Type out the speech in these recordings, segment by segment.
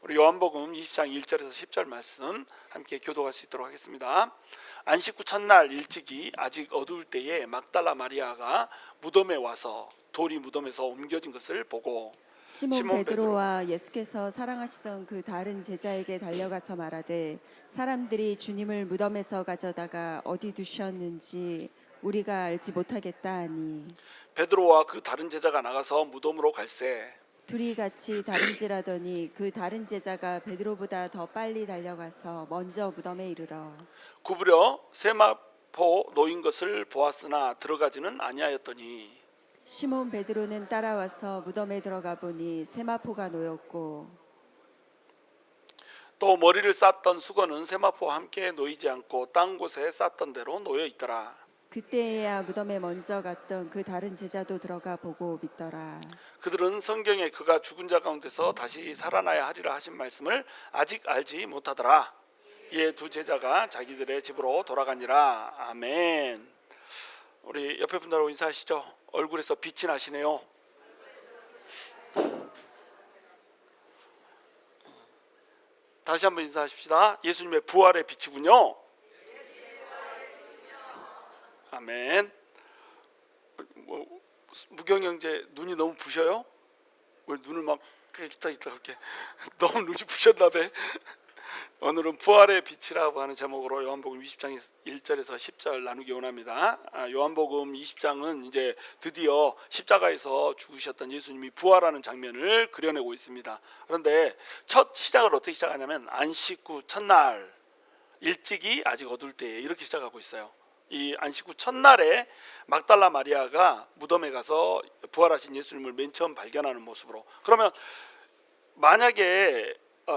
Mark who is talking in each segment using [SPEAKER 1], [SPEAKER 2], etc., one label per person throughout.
[SPEAKER 1] 우리 요한복음 20장 1절에서 10절 말씀 함께 교독할 수 있도록 하겠습니다. 안식 후 첫날 일찍이 아직 어두울 때에 막달라 마리아가 무덤에 와서 돌이 무덤에서 옮겨진 것을 보고
[SPEAKER 2] 시몬 베드로와 예수께서 사랑하시던 그 다른 제자에게 달려가서 말하되 사람들이 주님을 무덤에서 가져다가 어디 두셨는지 우리가 알지 못하겠다 하니
[SPEAKER 1] 베드로와 그 다른 제자가 나가서 무덤으로 갈새
[SPEAKER 2] 둘이 같이 다름질하더니 그 다른 제자가 베드로보다 더 빨리 달려가서 먼저 무덤에 이르러
[SPEAKER 1] 구부려 세마포 놓인 것을 보았으나 들어가지는 아니하였더니
[SPEAKER 2] 시몬 베드로는 따라와서 무덤에 들어가 보니 세마포가 놓였고
[SPEAKER 1] 또 머리를 쌌던 수건은 세마포와 함께 놓이지 않고 딴 곳에 쌌던 대로 놓여 있더라.
[SPEAKER 2] 그때에야 무덤에 먼저 갔던 그 다른 제자도 들어가 보고 믿더라.
[SPEAKER 1] 그들은 성경에 그가 죽은 자 가운데서 다시 살아나야 하리라 하신 말씀을 아직 알지 못하더라. 이에 두 제자가 자기들의 집으로 돌아가니라. 아멘. 우리 옆에 분들하고 인사하시죠. 얼굴에서 빛이 나시네요. 다시 한번 인사하십시다. 예수님의 부활의 빛이군요. 아멘. 무경 형제 눈이 너무 부셔요? 왜 눈을 막 기타 그렇게 너무 눈이 부셨나봐. 오늘은 부활의 빛이라고 하는 제목으로 요한복음 20장 1절에서 10절 나누기 원합니다. 요한복음 20장은 이제 드디어 십자가에서 죽으셨던 예수님이 부활하는 장면을 그려내고 있습니다. 그런데 첫 시작을 어떻게 시작하냐면 안식 후 첫날 일찍이 아직 어두울 때 이렇게 시작하고 있어요. 이 안식 후 첫날에 막달라 마리아가 무덤에 가서 부활하신 예수님을 맨 처음 발견하는 모습으로. 그러면 만약에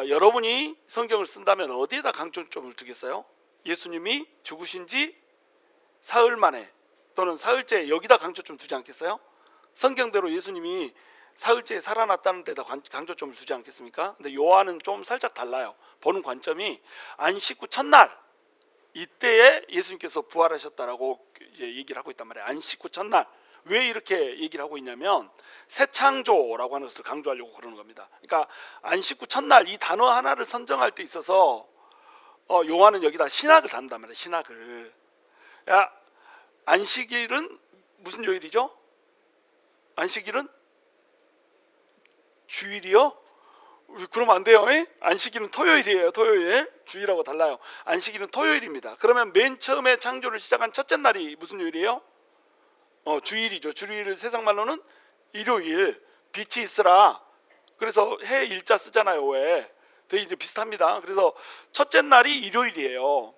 [SPEAKER 1] 여러분이 성경을 쓴다면 어디에다 강조점을 두겠어요? 예수님이 죽으신 지 사흘 만에 또는 사흘째 여기다 강조점 두지 않겠어요? 성경대로 예수님이 사흘째에 살아났다는 데다 강조점을 두지 않겠습니까? 근데 요한은 좀 살짝 달라요. 보는 관점이 안식 후 첫날 이때에 예수님께서 부활하셨다라고 이제 얘기를 하고 있단 말이에요. 안식 후 첫날. 왜 이렇게 얘기를 하고 있냐면 새 창조라고 하는 것을 강조하려고 그러는 겁니다. 그러니까 안식 후 첫날 이 단어 하나를 선정할 때 있어서 요한은 여기다 신학을 담는단 말이에요. 신학을. 안식일은 무슨 요일이죠? 안식일은 주일이요? 그러면 안 돼요. 안식일은 토요일이에요. 토요일. 주일하고 달라요. 안식일은 토요일입니다. 그러면 맨 처음에 창조를 시작한 첫째 날이 무슨 요일이에요? 주일이죠. 주일을 세상 말로는 일요일. 빛이 있으라. 그래서 해 일자 쓰잖아요. 왜? 되게 이제 비슷합니다. 그래서 첫째 날이 일요일이에요.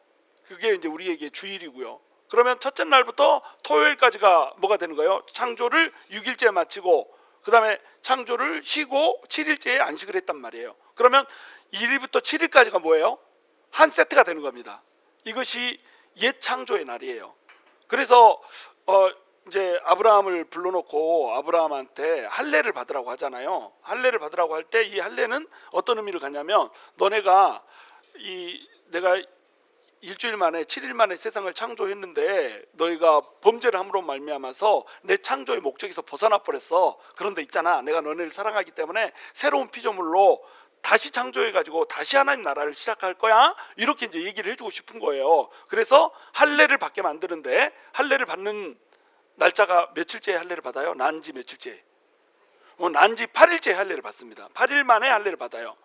[SPEAKER 1] 그게 이제 우리에게 주일이고요. 그러면 첫째 날부터 토요일까지가 뭐가 되는 거예요? 창조를 6일째 마치고 그 다음에 창조를 쉬고 7일째에 안식을 했단 말이에요. 그러면 1일부터 7일까지가 뭐예요? 한 세트가 되는 겁니다. 이것이 옛 창조의 날이에요. 그래서 이제 아브라함을 불러놓고 아브라함한테 할례를 받으라고 하잖아요. 할례를 받으라고 할 때 이 할례는 어떤 의미를 갖냐면 너네가 내가 일주일 만에 7일 만에 세상을 창조했는데 너희가 범죄를 함으로 말미암아서 내 창조의 목적에서 벗어나 버렸어. 그런데 있잖아, 내가 너네를 사랑하기 때문에 새로운 피조물로 다시 창조해가지고 다시 하나님 나라를 시작할 거야. 이렇게 이제 얘기를 해주고 싶은 거예요. 그래서 할례를 받게 만드는데 할례를 받는 날짜가 며칠째 할례를 받아요? 난지 며칠째? 난지 8일째 할례를 받습니다. 8일 만에 할례를 받아요.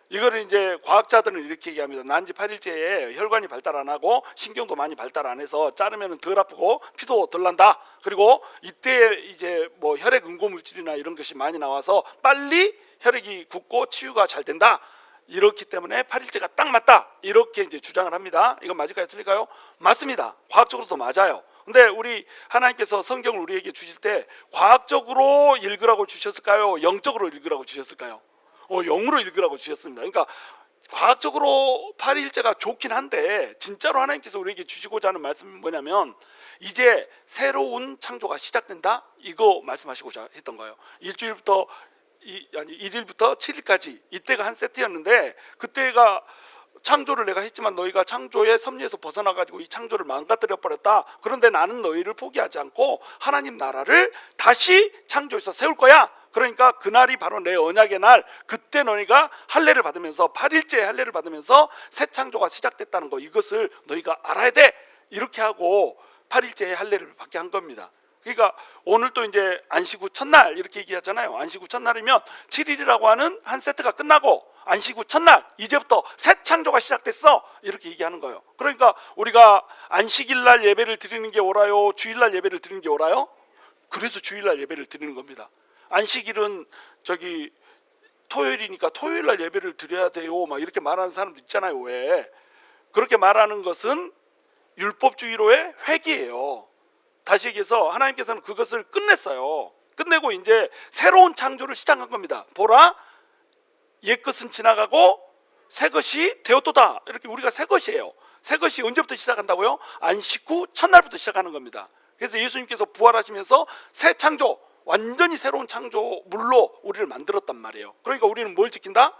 [SPEAKER 1] 이거를 이제 과학자들은 이렇게 얘기합니다. 난지 8일째에 혈관이 발달 안 하고 신경도 많이 발달 안 해서 자르면 덜 아프고 피도 덜 난다. 그리고 이때 이제 뭐 혈액 응고 물질이나 이런 것이 많이 나와서 빨리 혈액이 굳고 치유가 잘 된다. 이렇기 때문에 8일째가 딱 맞다. 이렇게 이제 주장을 합니다. 이건 맞을까요? 틀릴까요? 맞습니다. 과학적으로도 맞아요. 근데 우리 하나님께서 성경을 우리에게 주실 때 과학적으로 읽으라고 주셨을까요? 영적으로 읽으라고 주셨을까요? 영으로 읽으라고 주셨습니다. 그러니까 과학적으로 8일째가 좋긴 한데 진짜로 하나님께서 우리에게 주시고자 하는 말씀이 뭐냐면 이제 새로운 창조가 시작된다. 이거 말씀하시고자 했던 거예요. 일주일부터 1일부터 7일까지 이때가 한 세트였는데 그때가 창조를 내가 했지만 너희가 창조의 섭리에서 벗어나가지고 이 창조를 망가뜨려 버렸다. 그런데 나는 너희를 포기하지 않고 하나님 나라를 다시 창조해서 세울 거야. 그러니까 그날이 바로 내 언약의 날, 그때 너희가 할례를 받으면서 8일째 할례를 받으면서 새 창조가 시작됐다는 거, 이것을 너희가 알아야 돼. 이렇게 하고 8일째 할례를 받게 한 겁니다. 그러니까 오늘 또 이제 안식 후 첫날 이렇게 얘기하잖아요. 안식 후 첫날이면 7일이라고 하는 한 세트가 끝나고 안식 후 첫날, 이제부터 새 창조가 시작됐어, 이렇게 얘기하는 거예요. 그러니까 우리가 안식일날 예배를 드리는 게 옳아요, 주일날 예배를 드리는 게 옳아요? 그래서 주일날 예배를 드리는 겁니다. 안식일은 토요일이니까 토요일날 예배를 드려야 돼요, 막 이렇게 말하는 사람도 있잖아요. 왜? 그렇게 말하는 것은 율법주의로의 회귀예요. 다시 얘기해서 하나님께서는 그것을 끝냈어요. 끝내고 이제 새로운 창조를 시작한 겁니다. 보라, 옛것은 지나가고 새것이 되었도다. 이렇게 우리가 새것이에요. 새것이 언제부터 시작한다고요? 안식 후 첫날부터 시작하는 겁니다. 그래서 예수님께서 부활하시면서 새 창조, 완전히 새로운 창조물로 우리를 만들었단 말이에요. 그러니까 우리는 뭘 지킨다?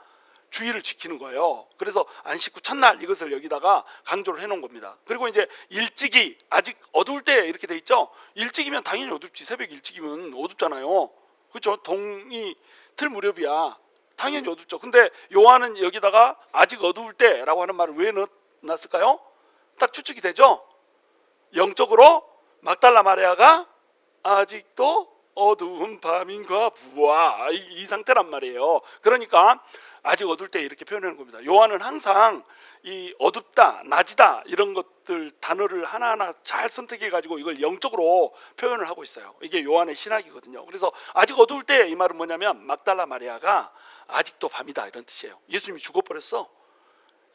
[SPEAKER 1] 주의를 지키는 거예요. 그래서 안식 후 첫날, 이것을 여기다가 강조를 해놓은 겁니다. 그리고 이제 일찍이, 아직 어두울 때 이렇게 돼 있죠. 일찍이면 당연히 어둡지. 새벽 일찍이면 어둡잖아요. 그렇죠? 동이 틀 무렵이야. 당연히 어둡죠. 근데 요한은 여기다가 아직 어두울 때라고 하는 말을 왜 넣었을까요? 딱 추측이 되죠. 영적으로 막달라 마리아가 아직도 어두운 밤인가 부아, 이 상태란 말이에요. 그러니까 아직 어두울 때 이렇게 표현하는 겁니다. 요한은 항상 이 어둡다, 낮이다, 이런 것들 단어를 하나하나 잘 선택해 가지고 이걸 영적으로 표현을 하고 있어요. 이게 요한의 신학이거든요. 그래서 아직 어두울 때, 이 말은 뭐냐면 막달라 마리아가 아직도 밤이다, 이런 뜻이에요. 예수님이 죽어버렸어.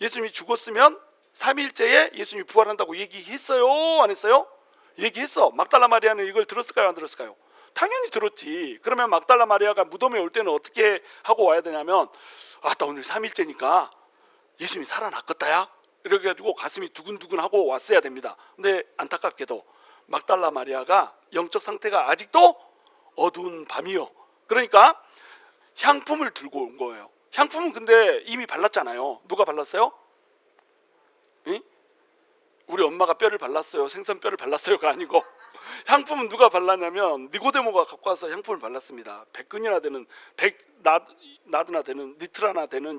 [SPEAKER 1] 예수님이 죽었으면 3일째에 예수님이 부활한다고 얘기했어요, 안 했어요? 얘기했어. 막달라 마리아는 이걸 들었을까요, 안 들었을까요? 당연히 들었지. 그러면 막달라 마리아가 무덤에 올 때는 어떻게 하고 와야 되냐면, 아따 오늘 3일째니까 예수님이 살아났겠다야, 이렇게 가지고 가슴이 두근두근하고 왔어야 됩니다. 근데 안타깝게도 막달라 마리아가 영적 상태가 아직도 어두운 밤이요. 그러니까 향품을 들고 온 거예요. 향품은 근데 이미 발랐잖아요. 누가 발랐어요? 응? 우리 엄마가 뼈를 발랐어요, 생선뼈를 발랐어요가 아니고, 향품은 누가 발랐냐면 니고데모가 갖고 와서 향품을 발랐습니다. 100근이나 되는, 100나드나 되는, 리트라나 되는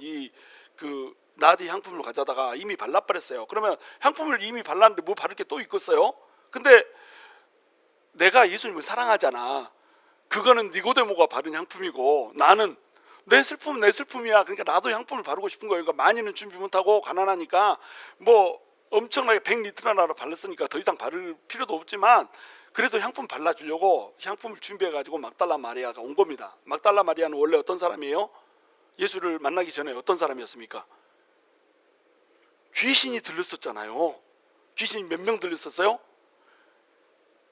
[SPEAKER 1] 그 나디 향품을 가져다가 이미 발라버렸어요. 그러면 향품을 이미 발랐는데 뭐 바를 게 또 있겠어요? 근데 내가 예수님을 사랑하잖아. 그거는 니고데모가 바른 향품이고, 나는 내 슬픔은 내 슬픔이야. 그러니까 나도 향품을 바르고 싶은 거예요. 그러니까 많이는 준비 못하고 가난하니까 뭐 엄청나게 100리트라나 발랐으니까 더 이상 바를 필요도 없지만, 그래도 향품 발라주려고 향품을 준비해가지고 막달라 마리아가 온 겁니다. 막달라 마리아는 원래 어떤 사람이에요? 예수를 만나기 전에 어떤 사람이었습니까? 귀신이 들렸었잖아요. 귀신이 몇 명 들렸었어요?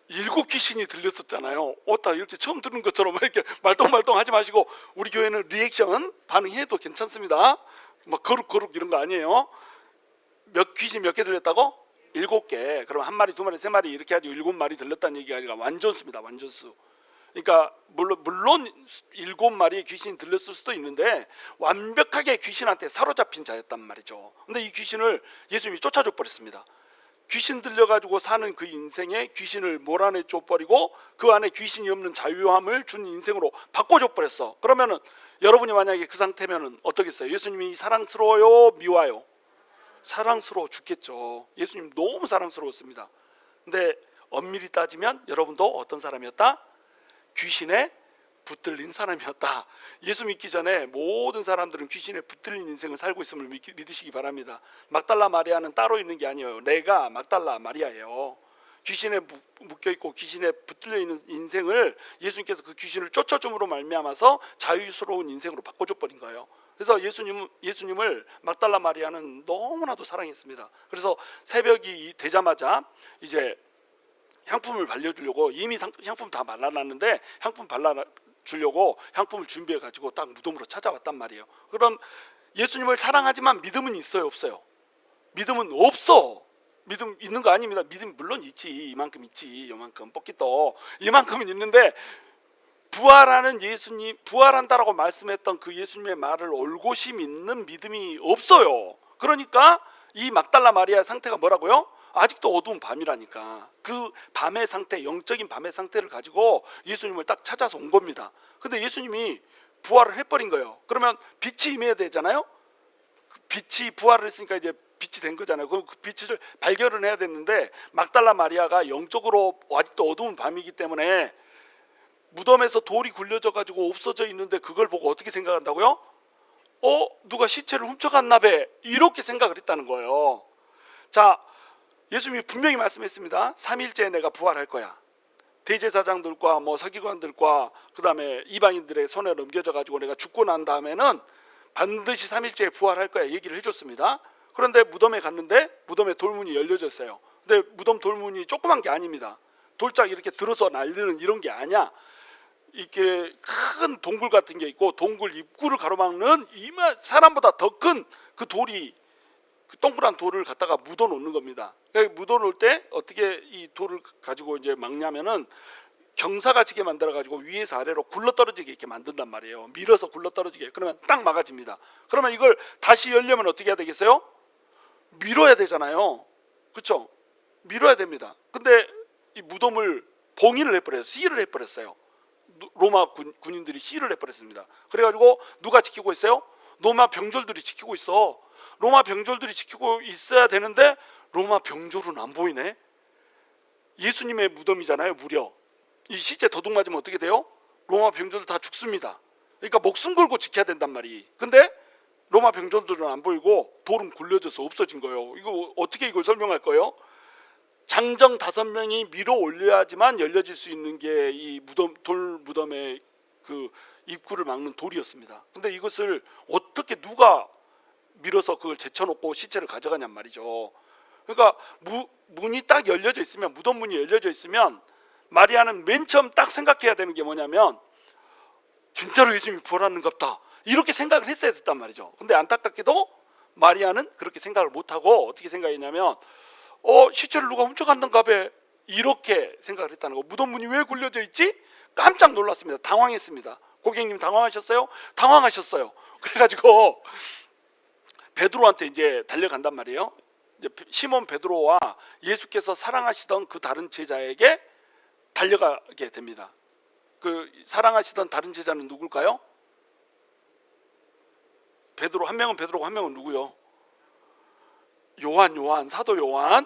[SPEAKER 1] 7 귀신이 들렸었잖아요. 어따 이렇게 처음 들은 것처럼 이렇게 말똥말똥 하지 마시고, 우리 교회는 리액션 반응해도 괜찮습니다. 막 거룩 이런 거 아니에요. 귀신 몇 개 들렸다고? 7개. 그럼 1마리, 2마리, 3마리 이렇게 하지 7마리 들렸다는 얘기가 아니라 완전수입니다. 완전수. 그러니까 물론 7마리의 귀신이 들렸을 수도 있는데 완벽하게 귀신한테 사로잡힌 자였단 말이죠. 근데 이 귀신을 예수님이 쫓아줘 버렸습니다. 귀신 들려가지고 사는 그 인생에 귀신을 몰아내 줘버리고 그 안에 귀신이 없는 자유함을 준 인생으로 바꿔줘 버렸어. 그러면은 여러분이 만약에 그 상태면은 어떻겠어요? 예수님이 사랑스러워요, 미워요? 사랑스러워 죽겠죠. 예수님 너무 사랑스러웠습니다. 근데 엄밀히 따지면 여러분도 어떤 사람이었다? 귀신에 붙들린 사람이었다. 예수 믿기 전에 모든 사람들은 귀신에 붙들린 인생을 살고 있음을 믿으시기 바랍니다. 막달라 마리아는 따로 있는 게 아니에요. 내가 막달라 마리아예요. 귀신에 묶여있고 귀신에 붙들려 있는 인생을 예수님께서 그 귀신을 쫓아줌으로 말미암아서 자유스러운 인생으로 바꿔줘 버린 거예요. 그래서 예수님을 막달라 마리아는 너무나도 사랑했습니다. 그래서 새벽이 되자마자 이제 향품을 발려주려고, 이미 향품 다 발라놨는데 향품 발라주려고 향품을 준비해가지고 딱 무덤으로 찾아왔단 말이에요. 그럼 예수님을 사랑하지만 믿음은 있어요, 없어요? 믿음은 없어. 믿음 있는 거 아닙니다. 믿음 물론 있지. 이만큼 있지. 이만큼 뻑기떠 이만큼은 있는데, 부활하는 예수님, 부활한다라고 말씀했던 그 예수님의 말을 올곧이 믿는 믿음이 없어요. 그러니까 이 막달라 마리아의 상태가 뭐라고요? 아직도 어두운 밤이라니까. 그 밤의 상태, 영적인 밤의 상태를 가지고 예수님을 딱 찾아서 온 겁니다. 근데 예수님이 부활을 해버린 거예요. 그러면 빛이 임해야 되잖아요. 그 빛이 부활을 했으니까 이제 빛이 된 거잖아요. 그 빛을 발견을 해야 됐는데 막달라 마리아가 영적으로 아직도 어두운 밤이기 때문에 무덤에서 돌이 굴려져 가지고 없어져 있는데 그걸 보고 어떻게 생각한다고요? 누가 시체를 훔쳐갔나 배, 이렇게 생각을 했다는 거예요. 자, 예수님이 분명히 말씀했습니다. 3일째에 내가 부활할 거야. 대제사장들과 뭐 서기관들과 그 다음에 이방인들의 손에 넘겨져 가지고 내가 죽고 난 다음에는 반드시 3일째에 부활할 거야 얘기를 해줬습니다. 그런데 무덤에 갔는데 무덤에 돌문이 열려졌어요. 근데 무덤 돌문이 조그만 게 아닙니다. 돌짝 이렇게 들어서 날리는 이런 게 아니야. 이렇게 큰 동굴 같은 게 있고 동굴 입구를 가로막는 이만 사람보다 더 큰 그 돌이, 그 동그란 돌을 갖다가 묻어 놓는 겁니다. 묻어 놓을 때 어떻게 이 돌을 가지고 이제 막냐면은 경사가 지게 만들어 가지고 위에서 아래로 굴러 떨어지게 이렇게 만든단 말이에요. 밀어서 굴러 떨어지게. 그러면 딱 막아집니다. 그러면 이걸 다시 열려면 어떻게 해야 되겠어요? 밀어야 되잖아요. 그렇죠? 밀어야 됩니다. 근데 이 무덤을 봉인을 해버려요. 시를 해버렸어요. 로마 군인들이 시를 해버렸습니다. 그래가지고 누가 지키고 있어요? 로마 병졸들이 지키고 있어. 로마 병졸들이 지키고 있어야 되는데 로마 병졸은 안 보이네. 예수님의 무덤이잖아요. 무려 이 시체 도둑 맞으면 어떻게 돼요? 로마 병졸들 다 죽습니다. 그러니까 목숨 걸고 지켜야 된단 말이. 근데 로마 병졸들은 안 보이고 돌은 굴려져서 없어진 거예요. 이거 어떻게 이걸 설명할 거예요? 장정 5명이 밀어 올려야지만 열려질 수 있는 게 이 무덤, 돌 무덤의 그 입구를 막는 돌이었습니다. 근데 이것을 어떻게 누가 밀어서 그걸 제쳐놓고 시체를 가져가냔 말이죠. 그러니까 문이 딱 열려져 있으면, 무덤 문이 열려져 있으면 마리아는 맨 처음 딱 생각해야 되는 게 뭐냐면 진짜로 예수님이 부활하는갑다, 이렇게 생각을 했어야 됐단 말이죠. 근데 안타깝게도 마리아는 그렇게 생각을 못하고 어떻게 생각했냐면 시체를 누가 훔쳐갔는가 봐, 이렇게 생각을 했다는 거. 무덤 문이 왜 굴려져 있지? 깜짝 놀랐습니다. 당황했습니다. 고객님 당황하셨어요? 당황하셨어요. 그래가지고 베드로한테 이제 달려간단 말이에요. 이제 시몬 베드로와 예수께서 사랑하시던 그 다른 제자에게 달려가게 됩니다. 그 사랑하시던 다른 제자는 누굴까요? 베드로, 한 명은 베드로고 한 명은 누구요? 요한, 사도 요한.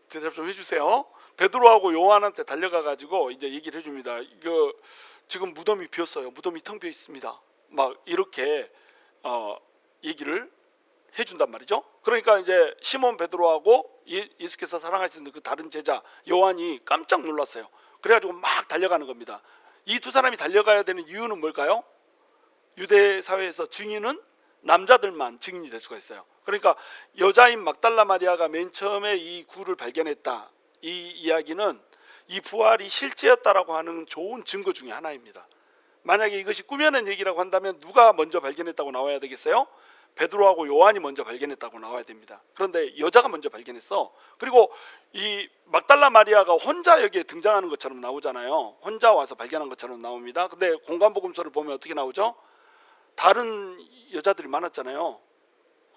[SPEAKER 1] 대답 좀 해주세요. 베드로하고 요한한테 달려가 가지고 이제 얘기를 해줍니다. 이거 지금 무덤이 비었어요. 무덤이 텅 비어 있습니다. 막 이렇게 얘기를 해준단 말이죠. 그러니까 이제 시몬 베드로하고 예수께서 사랑하시는 그 다른 제자 요한이 깜짝 놀랐어요. 그래가지고 막 달려가는 겁니다. 이 두 사람이 달려가야 되는 이유는 뭘까요? 유대 사회에서 증인은 남자들만 증인이 될 수가 있어요. 그러니까 여자인 막달라 마리아가 맨 처음에 이 굴을 발견했다, 이 이야기는 이 부활이 실제였다라고 하는 좋은 증거 중에 하나입니다. 만약에 이것이 꾸며낸 얘기라고 한다면 누가 먼저 발견했다고 나와야 되겠어요? 베드로하고 요한이 먼저 발견했다고 나와야 됩니다. 그런데 여자가 먼저 발견했어. 그리고 이 막달라 마리아가 혼자 여기에 등장하는 것처럼 나오잖아요. 혼자 와서 발견한 것처럼 나옵니다. 근데 공관복음서를 보면 어떻게 나오죠? 다른 여자들이 많았잖아요.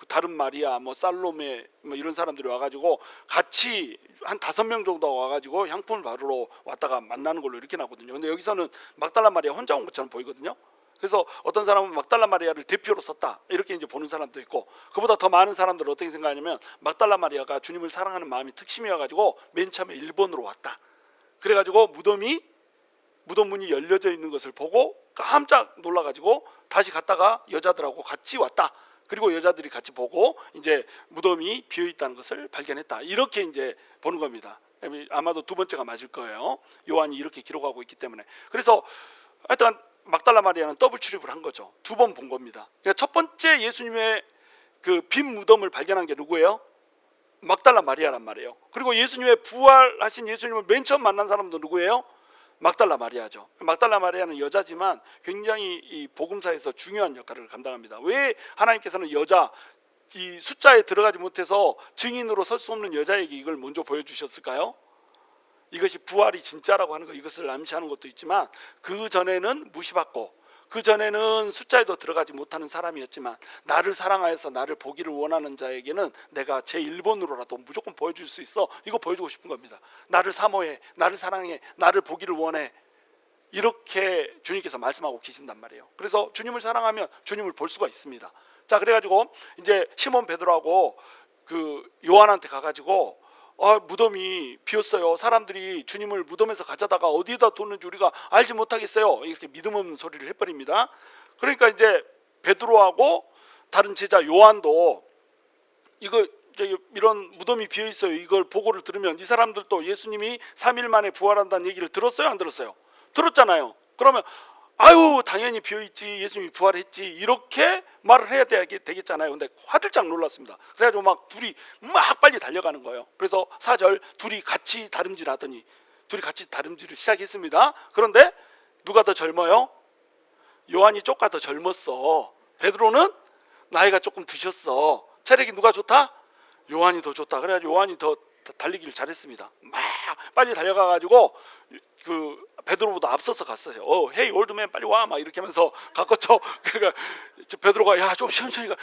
[SPEAKER 1] 다른 마리아, 뭐 살로메, 뭐 이런 사람들이 와가지고 같이 한 5명 정도 와가지고 향품을 바르러 왔다가 만나는 걸로 이렇게 나거든요. 근데 여기서는 막달라 마리아 혼자 온 것처럼 보이거든요. 그래서 어떤 사람은 막달라 마리아를 대표로 썼다, 이렇게 이제 보는 사람도 있고, 그보다 더 많은 사람들은 어떻게 생각하냐면 막달라 마리아가 주님을 사랑하는 마음이 특심이어가지고 맨 처음에 일본으로 왔다. 그래가지고 무덤 문이 열려져 있는 것을 보고 깜짝 놀라가지고 다시 갔다가 여자들하고 같이 왔다. 그리고 여자들이 같이 보고 이제 무덤이 비어 있다는 것을 발견했다, 이렇게 이제 보는 겁니다. 아마도 두 번째가 맞을 거예요. 요한이 이렇게 기록하고 있기 때문에. 그래서 하여튼 막달라 마리아는 더블 출입을 한 거죠. 2번 본 겁니다. 그러니까 첫 번째 예수님의 그 빈 무덤을 발견한 게 누구예요? 막달라 마리아란 말이에요. 그리고 예수님의 부활하신 예수님을 맨 처음 만난 사람도 누구예요? 막달라 마리아죠. 막달라 마리아는 여자지만 굉장히 이 복음사에서 중요한 역할을 감당합니다. 왜 하나님께서는 여자, 이 숫자에 들어가지 못해서 증인으로 설 수 없는 여자에게 이걸 먼저 보여주셨을까요? 이것이 부활이 진짜라고 하는 거, 이것을 암시하는 것도 있지만 그 전에는 무시받고 그 전에는 숫자에도 들어가지 못하는 사람이었지만 나를 사랑하여서 나를 보기를 원하는 자에게는 내가 제 1번으로라도 무조건 보여줄 수 있어. 이거 보여주고 싶은 겁니다. 나를 사모해, 나를 사랑해, 나를 보기를 원해. 이렇게 주님께서 말씀하고 계신단 말이에요. 그래서 주님을 사랑하면 주님을 볼 수가 있습니다. 자, 그래가지고 이제 시몬 베드로하고 그 요한한테 가가지고 무덤이 비었어요. 사람들이 주님을 무덤에서 가져다가 어디에다 뒀는지 우리가 알지 못하겠어요. 이렇게 믿음 없는 소리를 해버립니다. 그러니까 이제 베드로하고 다른 제자 요한도 이거 이런 무덤이 비어 있어요. 이걸 보고를 들으면 이 사람들도 예수님이 3일 만에 부활한다는 얘기를 들었어요, 안 들었어요? 들었잖아요. 그러면 아유 당연히 비어있지, 예수님이 부활했지, 이렇게 말을 해야 되겠잖아요. 근데 화들짝 놀랐습니다. 그래가지고 막 둘이 막 빨리 달려가는 거예요. 그래서 4절 둘이 같이 다름질하더니 둘이 같이 다름질을 시작했습니다. 그런데 누가 더 젊어요? 요한이 조금 더 젊었어. 베드로는 나이가 조금 드셨어. 체력이 누가 좋다? 요한이 더 좋다. 그래가지고 요한이 더 달리기를 잘했습니다. 막 빨리 달려가가지고 그 베드로보다 앞서서 갔어요. 헤이 올드맨 빨리 와, 막 이렇게 하면서 갔겠죠. 그러니까 베드로가 야 좀 천천히 가,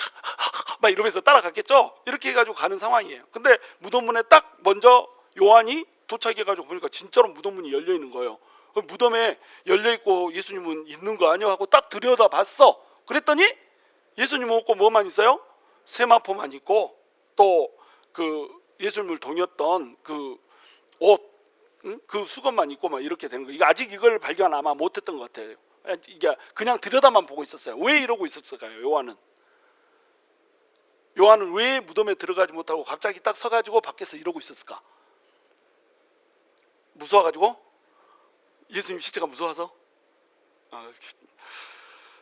[SPEAKER 1] 막 이러면서 따라갔겠죠. 이렇게 해가지고 가는 상황이에요. 근데 무덤문에 딱 먼저 요한이 도착해가지고 보니까 진짜로 무덤문이 열려 있는 거예요. 무덤에 열려 있고 예수님은 있는 거 아니야 하고 딱 들여다봤어. 그랬더니 예수님은 없고 뭐만 있어요? 세마포만 있고 또 그 예수님을 동였던 그 옷, 그 수건만 입고 막 이렇게 되는 거예요. 아직 이걸 발견 아마 못했던 것 같아요. 이게 그냥 들여다만 보고 있었어요. 왜 이러고 있었을까요? 요한은 왜 무덤에 들어가지 못하고 갑자기 딱 서가지고 밖에서 이러고 있었을까? 무서워가지고? 예수님 시체가 무서워서?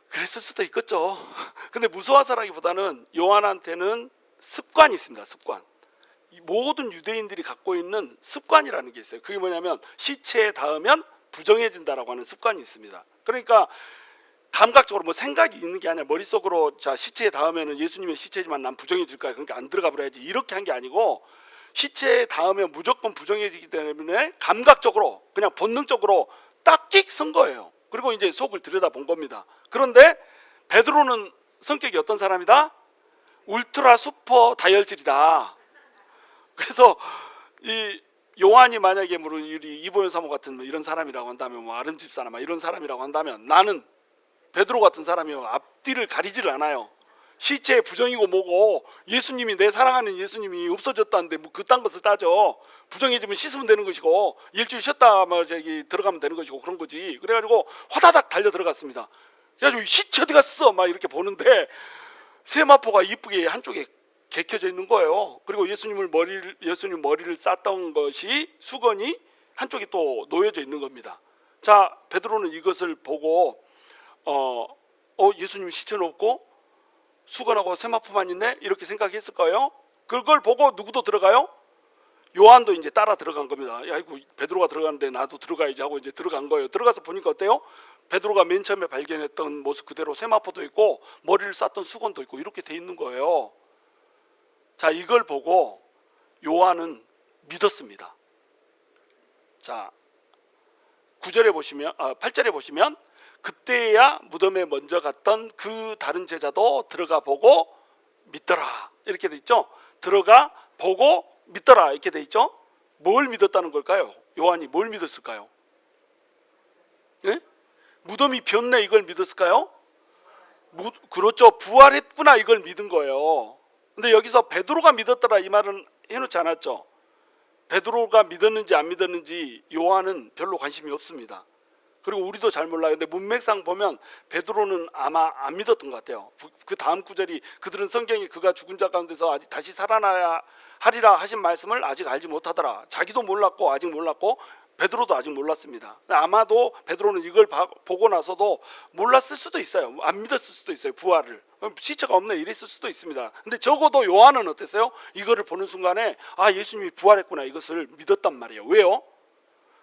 [SPEAKER 1] 그랬을 수도 있겠죠. 근데 무서워서라기보다는 요한한테는 습관이 있습니다. 습관. 모든 유대인들이 갖고 있는 습관이라는 게 있어요. 그게 뭐냐면 시체에 닿으면 부정해진다라고 하는 습관이 있습니다. 그러니까 감각적으로 뭐 생각이 있는 게 아니라 머릿속으로 자 시체에 닿으면 예수님의 시체지만 난 부정해질까, 그러니까 안 들어가 버려야지, 이렇게 한 게 아니고 시체에 닿으면 무조건 부정해지기 때문에 감각적으로 그냥 본능적으로 딱 끽 선 거예요. 그리고 이제 속을 들여다본 겁니다. 그런데 베드로는 성격이 어떤 사람이다? 울트라 슈퍼 다혈질이다. 그래서 이 요한이 만약에 우리 이보현 사모 같은 이런 사람이라고 한다면, 뭐 아름 집사나 막 이런 사람이라고 한다면, 나는 베드로 같은 사람이요 앞뒤를 가리지를 않아요. 시체의 부정이고 뭐고, 예수님이, 내 사랑하는 예수님이 없어졌다는데 뭐 그딴 것을 따져. 부정해지면 씻으면 되는 것이고 일주일 쉬었다 뭐 들어가면 되는 것이고 그런 거지. 그래가지고 화다닥 달려 들어갔습니다. 그래가지고 시체 어디 갔어? 막 이렇게 보는데 세마포가 이쁘게 한쪽에 개켜져 있는 거예요. 그리고 예수님 머리를 쌌던 것이 수건이 한쪽에 또 놓여져 있는 겁니다. 자, 베드로는 이것을 보고 예수님 시체는 없고 수건하고 세마포만 있네, 이렇게 생각했을 거예요. 그걸 보고 누구도 들어가요? 요한도 이제 따라 들어간 겁니다. 야, 이거 베드로가 들어가는데 나도 들어가야지 하고 이제 들어간 거예요. 들어가서 보니까 어때요? 베드로가 맨 처음에 발견했던 모습 그대로 세마포도 있고 머리를 쌌던 수건도 있고 이렇게 돼 있는 거예요. 자, 이걸 보고 요한은 믿었습니다. 자, 9절에 보시면 8절에 보시면 그때야 무덤에 먼저 갔던 그 다른 제자도 들어가 보고 믿더라, 이렇게 돼 있죠. 들어가 보고 믿더라, 이렇게 돼 있죠. 뭘 믿었다는 걸까요? 요한이 뭘 믿었을까요? 예? 무덤이 비었네, 이걸 믿었을까요? 그렇죠, 부활했구나, 이걸 믿은 거예요. 근데 여기서 베드로가 믿었더라 이 말은 해놓지 않았죠. 베드로가 믿었는지 안 믿었는지 요한은 별로 관심이 없습니다. 그리고 우리도 잘 몰라요. 근데 문맥상 보면 베드로는 아마 안 믿었던 것 같아요. 그 다음 구절이 그들은 성경이 그가 죽은 자 가운데서 아직 다시 살아나야 하리라 하신 말씀을 아직 알지 못하더라. 자기도 몰랐고 아직 몰랐고 베드로도 아직 몰랐습니다. 아마도 베드로는 이걸 보고 나서도 몰랐을 수도 있어요. 안 믿었을 수도 있어요. 부활을. 시체가 없네 이랬을 수도 있습니다. 근데 적어도 요한은 어땠어요? 이거를 보는 순간에 예수님이 부활했구나, 이것을 믿었단 말이에요. 왜요?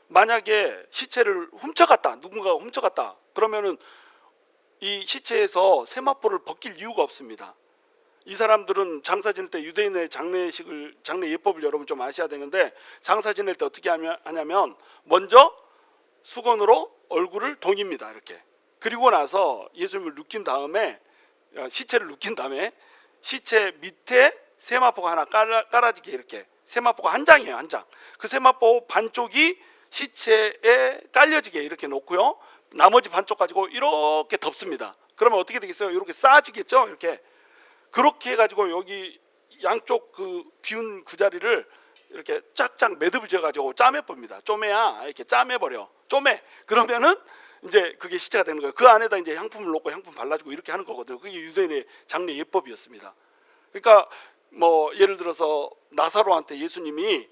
[SPEAKER 1] 만약에 시체를 훔쳐갔다, 누군가가 훔쳐갔다, 그러면은 이 시체에서 세마포를 벗길 이유가 없습니다. 이 사람들은 장사 지낼 때 유대인의 장례 예법을 여러분 좀 아셔야 되는데, 장사 지낼 때 어떻게 하냐면 먼저 수건으로 얼굴을 동입니다. 이렇게. 그리고 나서 예수님을 눕힌 다음에 시체를 눕힌 다음에 시체 밑에 세마포가 하나 깔아지게 이렇게 세마포가 한 장이에요. 한 장. 그 세마포 반쪽이 시체에 깔려지게 이렇게 놓고요. 나머지 반쪽 가지고 이렇게 덮습니다. 그러면 어떻게 되겠어요? 이렇게 쌓아지겠죠? 이렇게. 그렇게 해가지고 여기 양쪽 그 비운 그 자리를 이렇게 쫙쫙 매듭을 지어가지고 짜매봅니다. 쪼매야 이렇게 짜매버려. 쪼매. 그러면은 이제 그게 시체가 되는 거예요. 그 안에다 이제 향품을 넣고 향품 발라주고 이렇게 하는 거거든요. 그게 유대인의 장례 예법이었습니다. 그러니까 뭐 예를 들어서 나사로한테 예수님이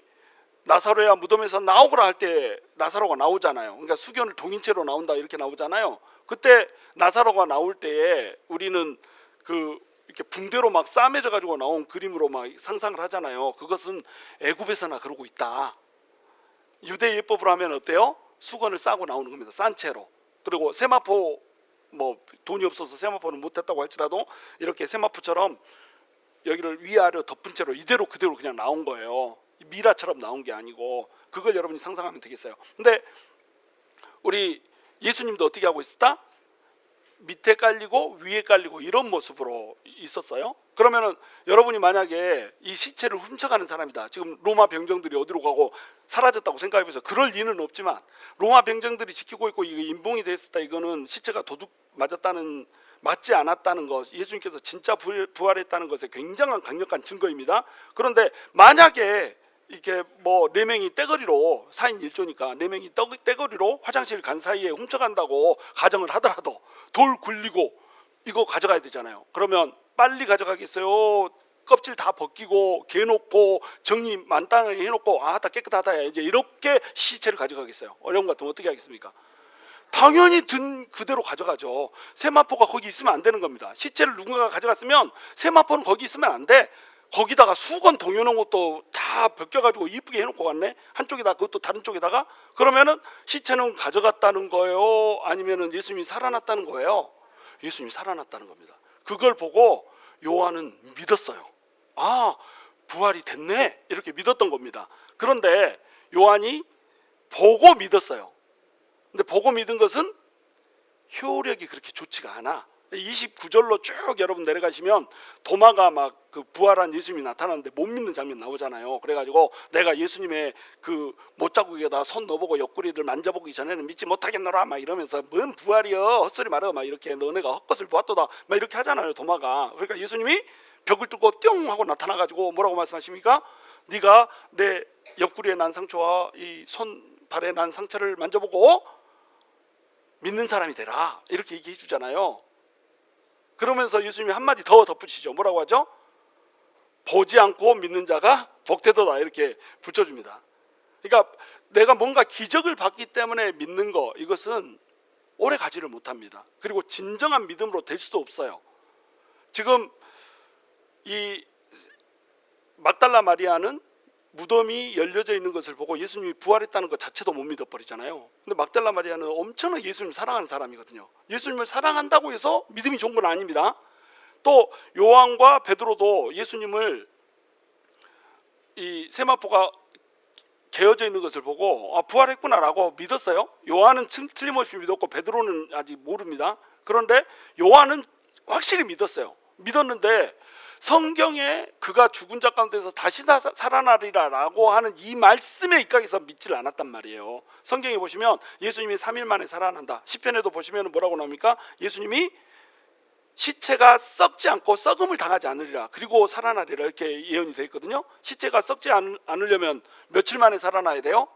[SPEAKER 1] 나사로야 무덤에서 나오거라 할 때 나사로가 나오잖아요. 그러니까 수견을 동인체로 나온다 이렇게 나오잖아요. 그때 나사로가 나올 때에 우리는 그 이렇게 붕대로 막 싸매져 가지고 나온 그림으로 막 상상을 하잖아요. 그것은 애굽에서나 그러고 있다. 유대 예법으로 하면 어때요? 수건을 싸고 나오는 겁니다. 싼 채로. 그리고 세마포 뭐 돈이 없어서 세마포는 못했다고 할지라도 이렇게 세마포처럼 여기를 위아래로 덮은 채로 이대로 그대로 그냥 나온 거예요. 미라처럼 나온 게 아니고. 그걸 여러분이 상상하면 되겠어요. 근데 우리 예수님도 어떻게 하고 있었다? 밑에 깔리고 위에 깔리고 이런 모습으로 있었어요. 그러면은 여러분이 만약에 이 시체를 훔쳐가는 사람이다. 지금 로마 병정들이 어디로 가고 사라졌다고 생각해 보세요. 그럴 리는 없지만 로마 병정들이 지키고 있고 이게 인봉이 됐었다. 이거는 시체가 도둑 맞았다는 맞지 않았다는 것, 예수님께서 진짜 부활했다는 것에 굉장한 강력한 증거입니다. 그런데 만약에 이렇게 뭐 4명이 떼거리로 4인 1조니까 4명이 떼거리로 화장실 간 사이에 훔쳐간다고 가정을 하더라도 돌 굴리고 이거 가져가야 되잖아요. 그러면 빨리 가져가겠어요? 껍질 다 벗기고 개 놓고 정리 만땅하게 해놓고 다 깨끗하다 이제 이렇게 시체를 가져가겠어요? 어려움 같으면 어떻게 하겠습니까? 당연히 든 그대로 가져가죠. 세마포가 거기 있으면 안 되는 겁니다. 시체를 누군가가 가져갔으면 세마포는 거기 있으면 안 돼. 거기다가 수건 동여놓은 것도 다 벗겨가지고 이쁘게 해놓고 갔네. 한쪽에다 그것도 다른 쪽에다가. 그러면은 시체는 가져갔다는 거예요? 아니면은 예수님이 살아났다는 거예요? 예수님이 살아났다는 겁니다. 그걸 보고 요한은 믿었어요. 아, 부활이 됐네 이렇게 믿었던 겁니다. 그런데 요한이 보고 믿었어요. 근데 보고 믿은 것은 효력이 그렇게 좋지가 않아. 29절로 쭉 여러분 내려가시면 도마가 막 그 부활한 예수님이 나타나는데 못 믿는 장면 나오잖아요. 그래가지고 내가 예수님의 그 못자국에다 손 넣어보고 옆구리를 만져보기 전에는 믿지 못하겠노라 막 이러면서 뭔 부활이여 헛소리 말어 막 이렇게 너네가 헛것을 보았도다 막 이렇게 하잖아요. 도마가. 그러니까 예수님이 벽을 뚫고 뿅 하고 나타나가지고 뭐라고 말씀하십니까? 네가 내 옆구리에 난 상처와 이 손발에 난 상처를 만져보고 믿는 사람이 되라 이렇게 얘기해 주잖아요. 그러면서 예수님이 한마디 더 덧붙이죠. 뭐라고 하죠? 보지 않고 믿는 자가 복되도다 이렇게 붙여줍니다. 그러니까 내가 뭔가 기적을 받기 때문에 믿는 거 이것은 오래 가지를 못합니다. 그리고 진정한 믿음으로 될 수도 없어요. 지금 이 막달라 마리아는 무덤이 열려져 있는 것을 보고 예수님이 부활했다는 것 자체도 못 믿어버리잖아요. 근데 막달라 마리아는 엄청나게 예수님을 사랑하는 사람이거든요. 예수님을 사랑한다고 해서 믿음이 좋은 건 아닙니다. 또 요한과 베드로도 예수님을 이 세마포가 개어져 있는 것을 보고 부활했구나라고 믿었어요. 요한은 틀림없이 믿었고 베드로는 아직 모릅니다. 그런데 요한은 확실히 믿었어요. 믿었는데 성경에 그가 죽은 자 가운데서 다시 살아나리라라고 하는 이 말씀에 입각해서 믿지를 않았단 말이에요. 성경에 보시면 예수님이 3일 만에 살아난다. 시편에도 보시면 뭐라고 나옵니까? 예수님이 시체가 썩지 않고 썩음을 당하지 않으리라 그리고 살아나리라 이렇게 예언이 되어 있거든요. 시체가 썩지 않으려면 며칠 만에 살아나야 돼요?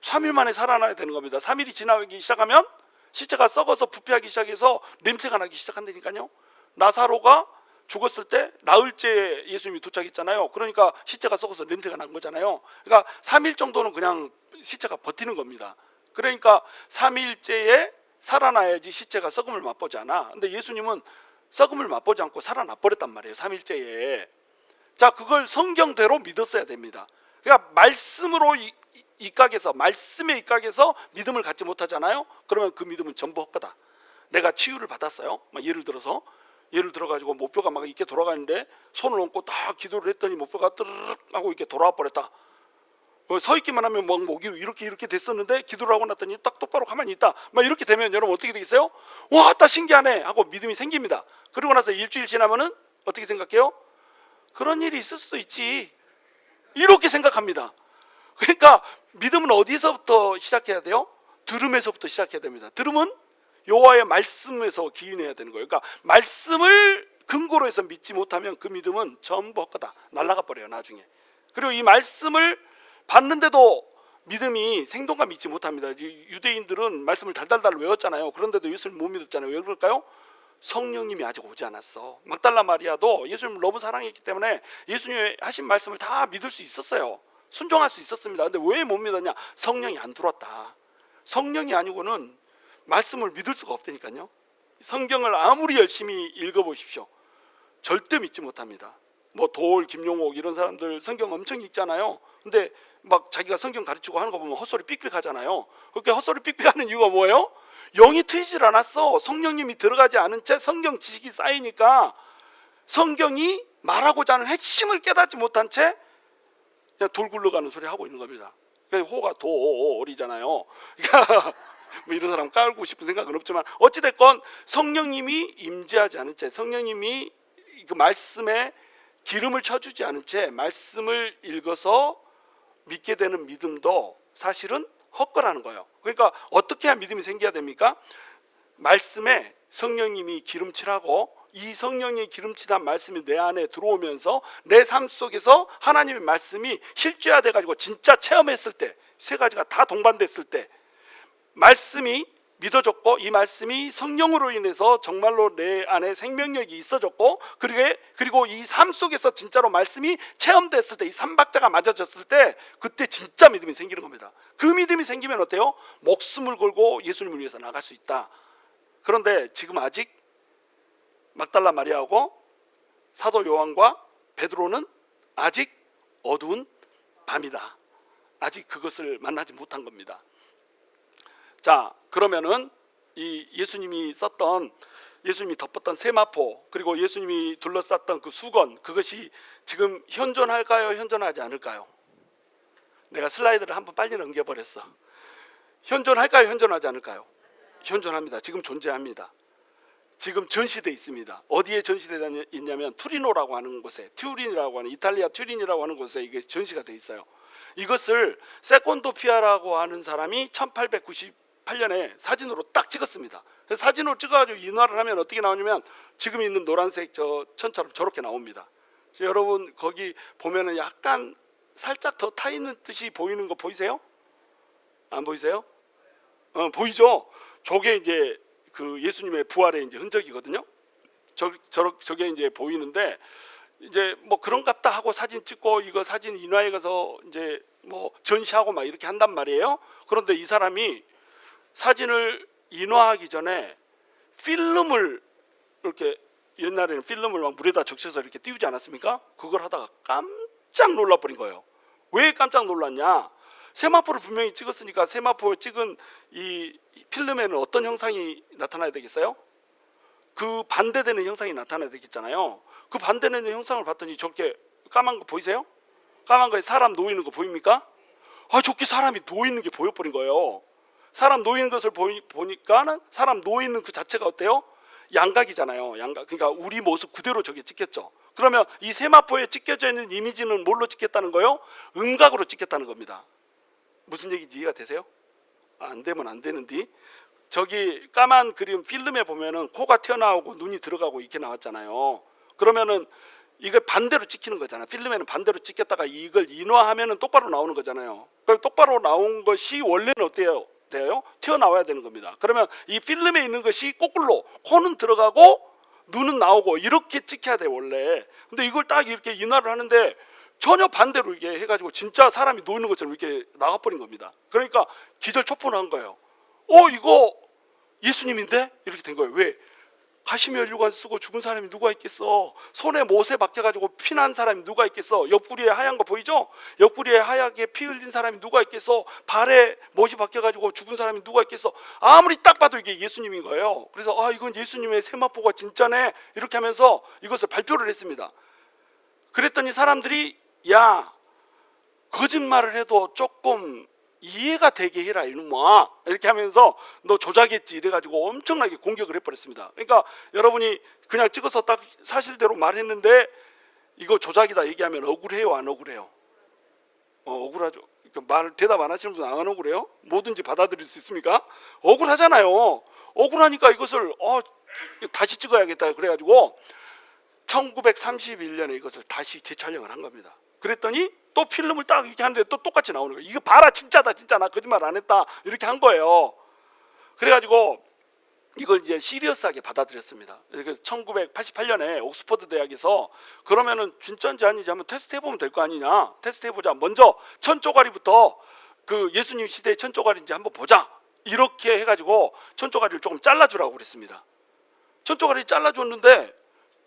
[SPEAKER 1] 3일 만에 살아나야 되는 겁니다. 3일이 지나가기 시작하면 시체가 썩어서 부패하기 시작해서 냄새가 나기 시작한다니까요. 나사로가 죽었을 때 나흘째 예수님이 도착했잖아요. 그러니까 시체가 썩어서 냄새가 난 거잖아요. 그러니까 3일 정도는 그냥 시체가 버티는 겁니다. 그러니까 3일째에 살아나야지 시체가 썩음을 맛보지 않아. 근데 예수님은 썩음을 맛보지 않고 살아나 버렸단 말이에요. 3일째에. 자, 그걸 성경대로 믿었어야 됩니다. 그러니까 말씀으로 입각해서 말씀에 입각해서 믿음을 갖지 못하잖아요. 그러면 그 믿음은 전부 헛거다. 내가 치유를 받았어요. 예를 들어가지고 목뼈가 막 이렇게 돌아가는데 손을 얹고 딱 기도를 했더니 목뼈가 뜨르륵 하고 이렇게 돌아와 버렸다. 서 있기만 하면 막 목이 이렇게 됐었는데 기도를 하고 났더니 딱 똑바로 가만히 있다. 막 이렇게 되면 여러분 어떻게 되겠어요? 와, 딱 신기하네 하고 믿음이 생깁니다. 그리고 나서 일주일 지나면은 어떻게 생각해요? 그런 일이 있을 수도 있지. 이렇게 생각합니다. 그러니까 믿음은 어디서부터 시작해야 돼요? 들음에서부터 시작해야 됩니다. 들음은 여호와의 말씀에서 기인해야 되는 거예요. 그러니까 말씀을 근거로 해서 믿지 못하면 그 믿음은 전부 헛거다. 날아가 버려요 나중에. 그리고 이 말씀을 받는데도 믿음이 생동감 믿지 못합니다. 유대인들은 말씀을 달달달 외웠잖아요. 그런데도 예수를 못 믿었잖아요. 왜 그럴까요? 성령님이 아직 오지 않았어. 막달라 마리아도 예수님을 너무 사랑했기 때문에 예수님의 하신 말씀을 다 믿을 수 있었어요. 순종할 수 있었습니다. 근데 왜 못 믿었냐? 성령이 안 들어왔다. 성령이 아니고는 말씀을 믿을 수가 없다니까요. 성경을 아무리 열심히 읽어보십시오. 절대 믿지 못합니다. 뭐 도올, 김용옥 이런 사람들 성경 엄청 읽잖아요. 근데 막 자기가 성경 가르치고 하는 거 보면 헛소리 삑삑 하잖아요. 그렇게 헛소리 삑삑 하는 이유가 뭐예요? 영이 트이질 않았어. 성령님이 들어가지 않은 채 성경 지식이 쌓이니까 성경이 말하고자 하는 핵심을 깨닫지 못한 채 그냥 돌 굴러가는 소리 하고 있는 겁니다. 호가 돌이잖아요. 그러니까 뭐 이런 사람 깔고 싶은 생각은 없지만 어찌됐건 성령님이 임재하지 않은 채, 성령님이 그 말씀에 기름을 쳐주지 않은 채 말씀을 읽어서 믿게 되는 믿음도 사실은 헛거라는 거예요. 그러니까 어떻게 해야 믿음이 생겨야 됩니까? 말씀에 성령님이 기름칠하고 이 성령의 기름칠한 말씀이 내 안에 들어오면서 내 삶 속에서 하나님의 말씀이 실제화돼 가지고 진짜 체험했을 때, 세 가지가 다 동반됐을 때 말씀이 믿어졌고 이 말씀이 성령으로 인해서 정말로 내 안에 생명력이 있어졌고 그리고 이 삶 속에서 진짜로 말씀이 체험됐을 때, 이 삼박자가 맞아졌을 때 그때 진짜 믿음이 생기는 겁니다. 그 믿음이 생기면 어때요? 목숨을 걸고 예수님을 위해서 나갈 수 있다. 그런데 지금 아직 막달라 마리아하고 사도 요한과 베드로는 아직 어두운 밤이다. 아직 그것을 만나지 못한 겁니다. 자, 그러면은 이 예수님이 덮었던 세마포, 그리고 예수님이 둘러쌌던 그 수건, 그것이 지금 현존할까요? 현존하지 않을까요? 내가 슬라이드를 한번 빨리 넘겨버렸어. 현존할까요? 현존하지 않을까요? 현존합니다. 지금 존재합니다. 지금 전시되어 있습니다. 어디에 전시되어 있냐면 투리노라고 하는 곳에, 튜린이라고 하는, 이탈리아 튜린이라고 하는 곳에 이게 전시가 되어 있어요. 이것을 세콘도 피아라고 하는 사람이 1898년에 사진으로 딱 찍었습니다. 그래서 사진으로 찍어가지고 인화를 하면 어떻게 나오냐면 지금 있는 노란색 저 천처럼 저렇게 나옵니다. 여러분 거기 보면은 약간 살짝 더 타 있는 듯이 보이는 거 보이세요? 안 보이세요? 보이죠? 저게 이제 그 예수님의 부활의 이제 흔적이거든요. 저게 이제 보이는데 이제 뭐 그런갑다 하고 사진 찍고 이거 사진 인화해 가서 이제 뭐 전시하고 막 이렇게 한단 말이에요. 그런데 이 사람이 사진을 인화하기 전에 필름을 이렇게, 옛날에는 필름을 막 물에다 적셔서 이렇게 띄우지 않았습니까? 그걸 하다가 깜짝 놀라버린 거예요. 왜 깜짝 놀랐냐? 세마포를 분명히 찍었으니까 세마포에 찍은 이 필름에는 어떤 형상이 나타나야 되겠어요? 그 반대되는 형상이 나타나야 되겠잖아요. 그 반대되는 형상을 봤더니 저렇게 까만 거 보이세요? 까만 거에 사람 놓이는 거 보입니까? 저렇게 사람이 놓이는 게 보여버린 거예요. 사람 놓이는 것을 보니까는 사람 놓이는 그 자체가 어때요? 양각이잖아요. 양각. 그러니까 우리 모습 그대로 저게 찍혔죠. 그러면 이 세마포에 찍혀져 있는 이미지는 뭘로 찍겠다는 거예요? 음각으로 찍겠다는 겁니다. 무슨 얘기인지 이해가 되세요? 안 되면 안 되는데, 저기 까만 그림 필름에 보면은 코가 튀어나오고 눈이 들어가고 이렇게 나왔잖아요. 그러면은 이걸 반대로 찍히는 거잖아요. 필름에는 반대로 찍혔다가 이걸 인화하면은 똑바로 나오는 거잖아요. 그럼 똑바로 나온 것이 원래는 어때요? 돼요? 튀어나와야 되는 겁니다. 그러면 이 필름에 있는 것이 거꾸로 코는 들어가고 눈은 나오고 이렇게 찍혀야 돼 원래. 근데 이걸 딱 이렇게 인화를 하는데 전혀 반대로 이게 해가지고 진짜 사람이 놓이는 것처럼 이렇게 나가버린 겁니다. 그러니까 기절초포한 거예요. 이거 예수님인데? 이렇게 된 거예요. 왜? 가시며 혈관 쓰고 죽은 사람이 누가 있겠어? 손에 못에 박혀가지고 피난 사람이 누가 있겠어? 옆구리에 하얀 거 보이죠? 옆구리에 하얗게 피 흘린 사람이 누가 있겠어? 발에 못이 박혀가지고 죽은 사람이 누가 있겠어? 아무리 딱 봐도 이게 예수님인 거예요. 그래서 이건 예수님의 세마포가 진짜네 이렇게 하면서 이것을 발표를 했습니다. 그랬더니 사람들이 야, 거짓말을 해도 조금 이해가 되게 해라 이놈아, 이렇게 하면서 너 조작했지 이래가지고 엄청나게 공격을 해버렸습니다. 그러니까 여러분이 그냥 찍어서 딱 사실대로 말했는데 이거 조작이다 얘기하면 억울해요 안 억울해요? 억울하죠. 말 대답 안 하시는 분 안 억울해요? 뭐든지 받아들일 수 있습니까? 억울하잖아요. 억울하니까 이것을 다시 찍어야겠다 그래가지고 1931년에 이것을 다시 재촬영을 한 겁니다. 그랬더니 또 필름을 딱 이렇게 하는데 또 똑같이 나오는 거예요. 이거 봐라 진짜다 진짜 나 거짓말 안 했다 이렇게 한 거예요. 그래가지고 이걸 이제 시리어스하게 받아들였습니다. 그래서 1988년에 옥스퍼드 대학에서 그러면은 진짜인지 아닌지 한번 테스트 해보면 될 거 아니냐, 테스트 해보자. 먼저 천조가리부터 그 예수님 시대의 천조가리인지 한번 보자 이렇게 해가지고 천조가리를 조금 잘라주라고 그랬습니다. 천조가리 잘라줬는데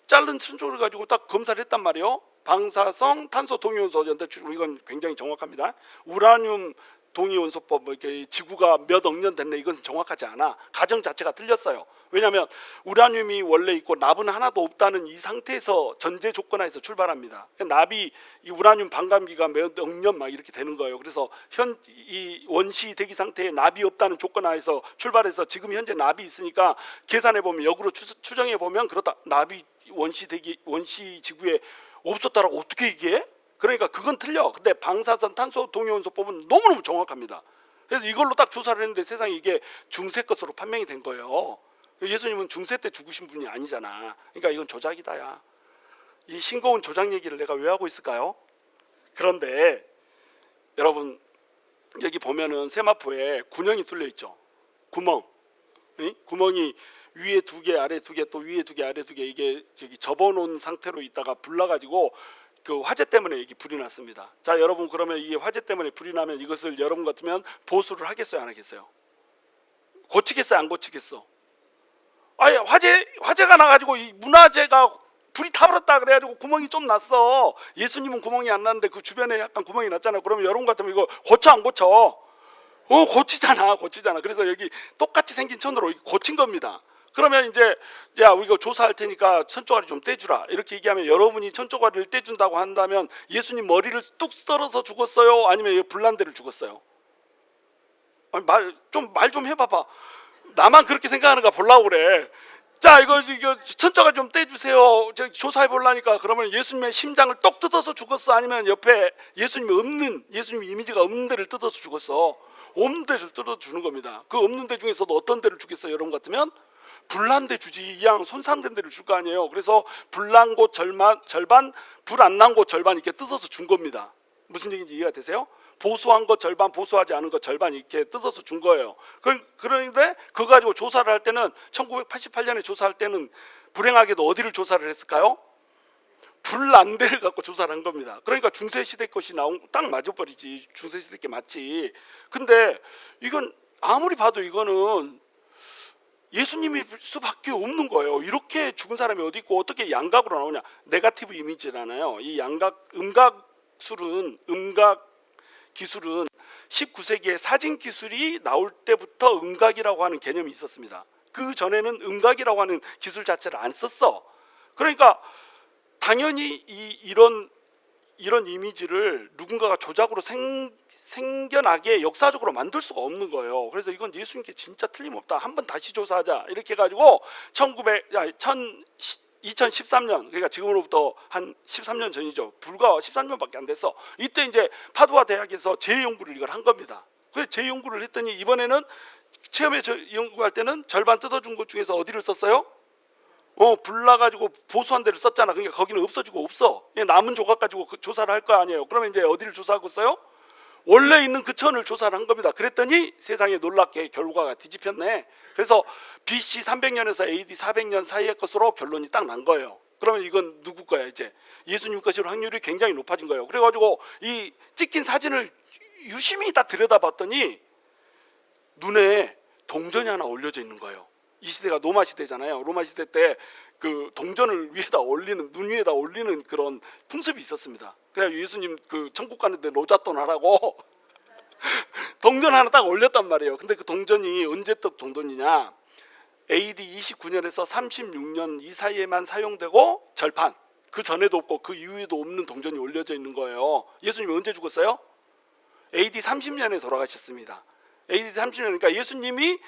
[SPEAKER 1] 자른 천조를 가지고 딱 검사를 했단 말이에요. 방사성 탄소 동위원소 연대, 이건 굉장히 정확합니다. 우라늄 동위원소법, 이렇게 지구가 몇 억 년 됐네, 이것은 정확하지 않아. 가정 자체가 틀렸어요. 왜냐하면 우라늄이 원래 있고 납은 하나도 없다는 이 상태에서 전제 조건하에서 출발합니다. 납이 이 우라늄 반감기가 몇 억 년 막 이렇게 되는 거예요. 그래서 이 원시 대기 상태에 납이 없다는 조건하에서 출발해서 지금 현재 납이 있으니까 계산해 보면, 역으로 추정해 보면 그렇다. 납이 원시 지구에 없었다라고 어떻게 얘기해? 그러니까 그건 틀려. 근데 방사선 탄소 동위원소법은 너무너무 정확합니다. 그래서 이걸로 딱 조사를 했는데 세상에 이게 중세 것으로 판명이 된 거예요. 예수님은 중세 때 죽으신 분이 아니잖아. 그러니까 이건 조작이다야. 이 싱거운 조작 얘기를 내가 왜 하고 있을까요? 그런데 여러분 여기 보면은 세마포에 구멍이 뚫려 있죠. 구멍. 구멍이 위에 2개, 아래 2개, 또 위에 2개, 아래 2개, 이게 저기 접어놓은 상태로 있다가 불나가지고 그 화재 때문에 이게 불이 났습니다. 자, 여러분 그러면 이 화재 때문에 불이 나면 이것을 여러분 같으면 보수를 하겠어요, 안 하겠어요? 고치겠어요, 안 고치겠어? 아예 화재가 나가지고 이 문화재가 불이 타버렸다 그래가지고 구멍이 좀 났어. 예수님은 구멍이 안 났는데 그 주변에 약간 구멍이 났잖아. 그러면 여러분 같으면 이거 고쳐 안 고쳐? 고치잖아. 그래서 여기 똑같이 생긴 천으로 고친 겁니다. 그러면 이제 야 우리가 조사할 테니까 천조가리 좀 떼주라 이렇게 얘기하면, 여러분이 천조가리를 떼준다고 한다면 예수님 머리를 뚝 썰어서 죽었어요, 아니면 불난데를 죽었어요? 말 좀 해봐봐. 나만 그렇게 생각하는가 보려고 그래. 자 이거 천조가리 좀 떼주세요, 조사해 보려니까. 그러면 예수님의 심장을 똑 뜯어서 죽었어, 아니면 옆에 예수님 이미지가 없는 데를 뜯어서 죽었어? 없는 데를 뜯어서 주는 겁니다. 그 없는 데 중에서도 어떤 데를 주겠어요? 여러분 같으면 불난 데 주지, 이왕 손상된 데를 줄 거 아니에요. 그래서 불난 곳 절반, 불 안 난 곳 절반 이렇게 뜯어서 준 겁니다. 무슨 얘기인지 이해가 되세요? 보수한 것 절반, 보수하지 않은 것 절반 이렇게 뜯어서 준 거예요. 그런데 그거 가지고 조사를 할 때는 1988년에 조사할 때는 불행하게도 어디를 조사를 했을까요? 불난 데를 갖고 조사를 한 겁니다. 그러니까 중세시대 것이 딱 맞아버리지. 중세시대 게 맞지. 근데 이건 아무리 봐도 이거는 예수님일 수밖에 없는 거예요. 이렇게 죽은 사람이 어디 있고 어떻게 양각으로 나오냐? 네거티브 이미지잖아요. 이 음각 기술은 19세기에 사진 기술이 나올 때부터 음각이라고 하는 개념이 있었습니다. 그 전에는 음각이라고 하는 기술 자체를 안 썼어. 그러니까 당연히 이런 이미지를 누군가가 조작으로 생겨나게 역사적으로 만들 수가 없는 거예요. 그래서 이건 예수님께 진짜 틀림없다, 한번 다시 조사하자 이렇게 해가지고 2013년, 그러니까 지금으로부터 한 13년 전이죠. 불과 13년밖에 안 됐어. 이때 이제 파두아 대학에서 재연구를 이걸 한 겁니다. 그래서 재연구를 했더니 이번에는 처음에 연구할 때는 절반 뜯어준 것 중에서 어디를 썼어요? 불나가지고 보수한 데를 썼잖아. 그러니까 거기는 없어지고 없어. 남은 조각 가지고 조사를 할 거 아니에요. 그러면 이제 어디를 조사하고 있어요? 원래 있는 그 천을 조사를 한 겁니다. 그랬더니 세상에 놀랍게 결과가 뒤집혔네. 그래서 BC 300년에서 AD 400년 사이의 것으로 결론이 딱 난 거예요. 그러면 이건 누구 거야? 이제 예수님 것일 확률이 굉장히 높아진 거예요. 그래가지고 이 찍힌 사진을 유심히 다 들여다봤더니 눈에 동전이 하나 올려져 있는 거예요. 이 시대가 로마 시대잖아요. 로마 시대 때 그 동전을 눈 위에다 올리는 그런 풍습이 있었습니다. 그래서 예수님 그 천국 가는데 로잣돈 하라고 동전 하나 딱 올렸단 말이에요. 근데 그 동전이 언제적 동전이냐? AD 29년에서 36년 이 사이에만 사용되고 절판, 그 전에도 없고 그 이후에도 없는 동전이 올려져 있는 거예요. 예수님이 언제 죽었어요? AD 30년에 돌아가셨습니다. AD 30년, 그러니까 예수님이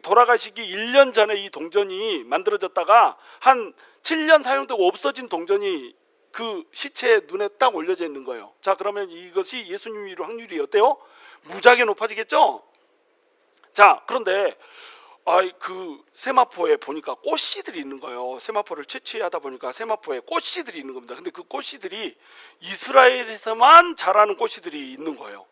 [SPEAKER 1] 돌아가시기 1년 전에 이 동전이 만들어졌다가 한 7년 사용되고 없어진 동전이 그 시체의 눈에 딱 올려져 있는 거예요. 자, 그러면 이것이 예수님일 확률이 어때요? 무지하게 높아지겠죠? 자, 그런데 그 세마포에 보니까 꽃씨들이 있는 거예요. 세마포를 채취하다 보니까 세마포에 꽃씨들이 있는 겁니다. 근데 그 꽃씨들이 이스라엘에서만 자라는 꽃씨들이 있는 거예요.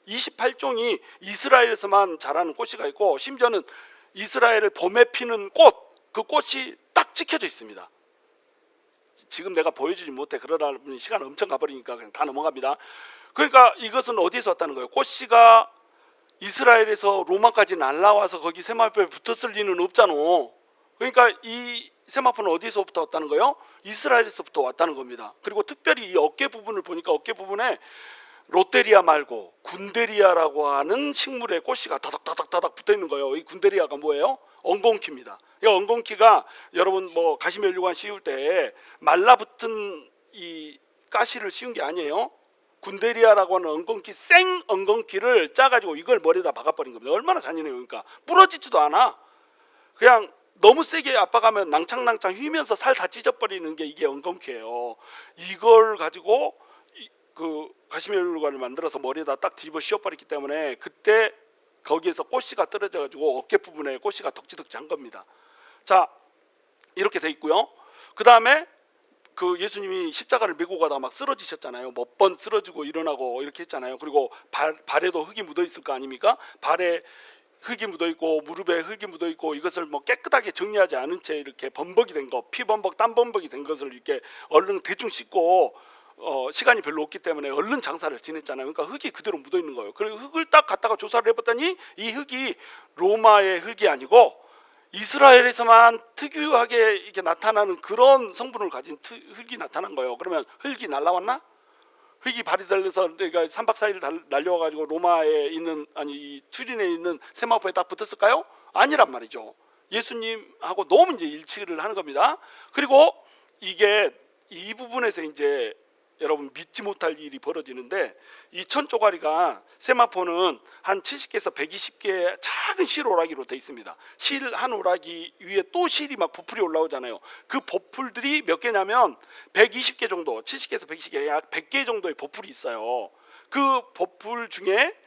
[SPEAKER 1] 28종이 이스라엘에서만 자라는 꽃씨가 있고, 심지어는 이스라엘을 봄에 피는 꽃, 그 꽃이 딱 찍혀져 있습니다. 지금 내가 보여주지 못해. 그러다 보니 시간 엄청 가버리니까 그냥 다 넘어갑니다. 그러니까 이것은 어디서 왔다는 거예요? 꽃씨가 이스라엘에서 로마까지 날라와서 거기 세마포에 붙었을 리는 없잖아. 그러니까 이 세마포는 어디서부터 왔다는 거예요? 이스라엘에서부터 왔다는 겁니다. 그리고 특별히 이 어깨 부분을 보니까 어깨 부분에 롯데리아 말고 군데리아라고 하는 식물의 꽃씨가 다닥다닥 붙어 있는 거예요. 이 군데리아가 뭐예요? 엉겅퀴입니다. 이 엉겅퀴가 여러분 뭐 가시면류관 씌울 때 말라붙은 이 가시를 씌운 게 아니에요. 군데리아라고 하는 엉겅퀴, 생 엉겅퀴를 짜가지고 이걸 머리에다 박아버린 겁니다. 얼마나 잔인해요. 그러니까 부러지지도 않아. 그냥 너무 세게 압박하면 낭창낭창 휘면서 살 다 찢어버리는 게 이게 엉겅퀴예요. 이걸 가지고 그 가시면류관을 만들어서 머리에다 딱 뒤집어 씌워버렸기 때문에 그때 거기에서 꽃씨가 떨어져가지고 어깨 부분에 꽃씨가 덕지덕지한 겁니다. 자, 이렇게 돼 있고요. 그 다음에 그 예수님이 십자가를 메고 가다가 막 쓰러지셨잖아요. 몇 번 쓰러지고 일어나고 이렇게 했잖아요. 그리고 발에도 흙이 묻어 있을 거 아닙니까? 발에 흙이 묻어 있고 무릎에 흙이 묻어 있고 이것을 뭐 깨끗하게 정리하지 않은 채 이렇게 범벅이 된 거, 피범벅, 땀범벅이 된 것을 이렇게 얼른 대충 씻고 시간이 별로 없기 때문에 얼른 장사를 지냈잖아요. 그러니까 흙이 그대로 묻어 있는 거예요. 그리고 흙을 딱 갖다가 조사를 해봤더니 이 흙이 로마의 흙이 아니고 이스라엘에서만 특유하게 이렇게 나타나는 그런 성분을 가진 흙이 나타난 거예요. 그러면 흙이 날라왔나? 흙이 발이 달려서 그러니까 3박 4일 날려와가지고 로마에 있는 이 투린에 있는 세마포에 딱 붙었을까요? 아니란 말이죠. 예수님하고 너무 이제 일치를 하는 겁니다. 그리고 이게 이 부분에서 이제 여러분 믿지 못할 일이 벌어지는데 이 천조가리가 세마포는 한 70개에서 120개의 작은 실오라기로 되어 있습니다. 실 한 오라기 위에 또 실이 막 보풀이 올라오잖아요. 그 보풀들이 몇 개냐면 120개 정도, 70개에서 120개, 약 100개 정도의 보풀이 있어요. 그 보풀 중에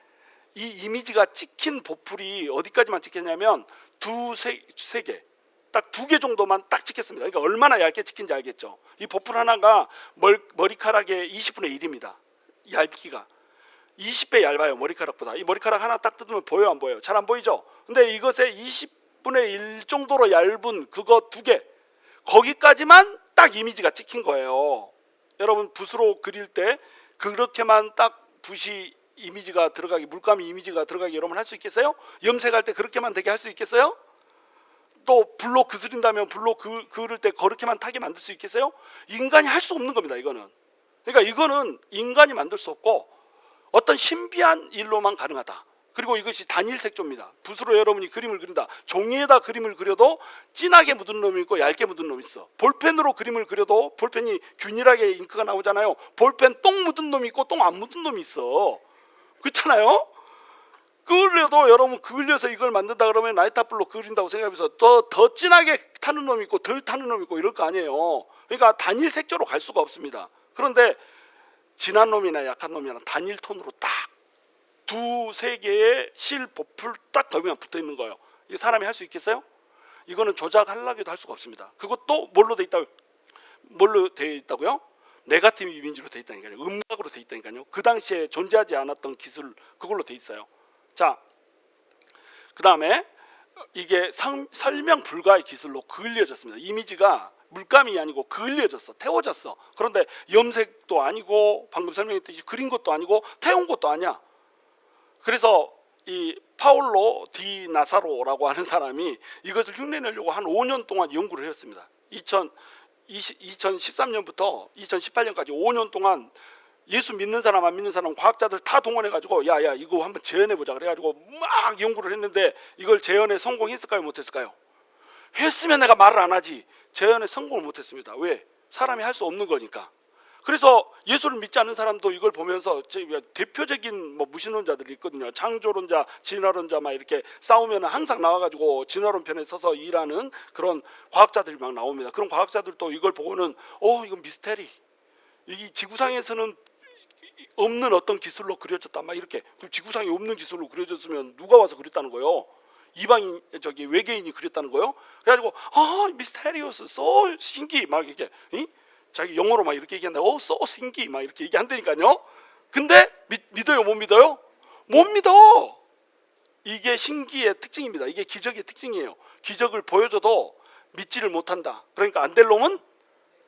[SPEAKER 1] 이 이미지가 찍힌 보풀이 어디까지만 찍혔냐면 세 개. 딱 2개 정도만 딱 찍혔습니다. 그러니까 얼마나 얇게 찍힌지 알겠죠. 이 보풀 하나가 머리카락의 20분의 1입니다. 얇기가 20배 얇아요. 머리카락보다. 이 머리카락 하나 딱 뜯으면 보여요, 안 보여요? 잘 안 보이죠? 근데 이것의 20분의 1 정도로 얇은 그거 2개, 거기까지만 딱 이미지가 찍힌 거예요. 여러분 붓으로 그릴 때 그렇게만 딱 붓이 이미지가 들어가게, 물감이 이미지가 들어가게 여러분 할 수 있겠어요? 염색할 때 그렇게만 되게 할 수 있겠어요? 또 불로 그스린다면 불로 그을 때 그렇게만 타게 만들 수 있겠어요? 인간이 할 수 없는 겁니다. 이거는. 그러니까 이거는 인간이 만들 수 없고 어떤 신비한 일로만 가능하다. 그리고 이것이 단일 색조입니다. 붓으로 여러분이 그림을 그린다. 종이에다 그림을 그려도 진하게 묻은 놈이 있고 얇게 묻은 놈이 있어. 볼펜으로 그림을 그려도 볼펜이 균일하게 잉크가 나오잖아요. 볼펜 똥 묻은 놈이 있고 똥 안 묻은 놈이 있어. 그렇잖아요? 그을려도 여러분 그을려서 이걸 만든다 그러면 라이트블로 그린다고 생각해서 더 진하게 타는 놈이 있고 덜 타는 놈이 있고 이럴 거 아니에요. 그러니까 단일 색조로 갈 수가 없습니다. 그런데 진한 놈이나 약한 놈이나 단일 톤으로 딱 2-3개의 실 보풀 딱 거기만 붙어 있는 거예요. 이 사람이 할 수 있겠어요? 이거는 조작하려고 해도 할 수가 없습니다. 그것도 뭘로 돼 있다고요? 네거티브 이미지로 돼 있다니까요. 음각으로 돼 있다니까요. 그 당시에 존재하지 않았던 기술 그걸로 돼 있어요. 자, 그 다음에 이게 설명 불가의 기술로 그을려졌습니다. 이미지가 물감이 아니고 그을려졌어, 태워졌어. 그런데 염색도 아니고 방금 설명했듯이 그린 것도 아니고 태운 것도 아니야. 그래서 이 파올로 디 나사로라고 하는 사람이 이것을 흉내내려고 한 5년 동안 연구를 했습니다. 2013년부터 2018년까지 5년 동안 예수 믿는 사람 안 믿는 사람 과학자들 다 동원해가지고 야야 이거 한번 재현해보자 그래가지고 막 연구를 했는데 이걸 재현에 성공했을까요 못했을까요? 했으면 내가 말을 안 하지. 재현에 성공을 못했습니다. 왜? 사람이 할 수 없는 거니까. 그래서 예수를 믿지 않는 사람도 이걸 보면서 대표적인 뭐 무신론자들이 있거든요. 창조론자, 진화론자 막 이렇게 싸우면 항상 나와가지고 진화론 편에 서서 일하는 그런 과학자들이 막 나옵니다. 그런 과학자들도 이걸 보고는 이건 미스테리. 이 지구상에서는 없는 어떤 기술로 그려졌다 막 이렇게. 그럼 지구상에 없는 기술로 그려졌으면 누가 와서 그렸다는 거예요? 이방인 외계인이 그렸다는 거예요? 그래가지고 미스테리어스, so 신기 막 이렇게 자기 영어로 막 이렇게 얘기한다. so 신기 막 이렇게 얘기한다니까요. 근데 믿어요, 못 믿어요? 못 믿어. 이게 신기의 특징입니다. 이게 기적의 특징이에요. 기적을 보여줘도 믿지를 못한다. 그러니까 안 될 놈은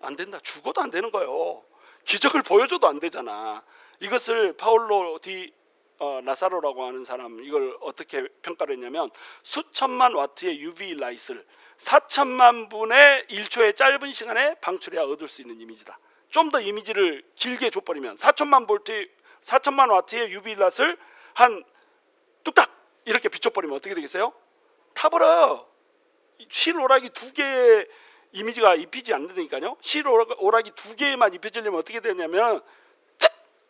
[SPEAKER 1] 안 된다. 죽어도 안 되는 거예요. 기적을 보여줘도 안 되잖아. 이것을 파울로 디 나사로라고 하는 사람 이걸 어떻게 평가를 했냐면 수천만 와트의 UV 라이트를 4천만 분의 1초의 짧은 시간에 방출해야 얻을 수 있는 이미지다. 좀 더 이미지를 길게 줘버리면 4천만 와트의 UV 라이트를 한 뚝딱 이렇게 비춰버리면 어떻게 되겠어요? 타버려. 실오라기 2개의 이미지가 입히지 않는다니까요. 실오라기 2개만 입혀지려면 어떻게 되냐면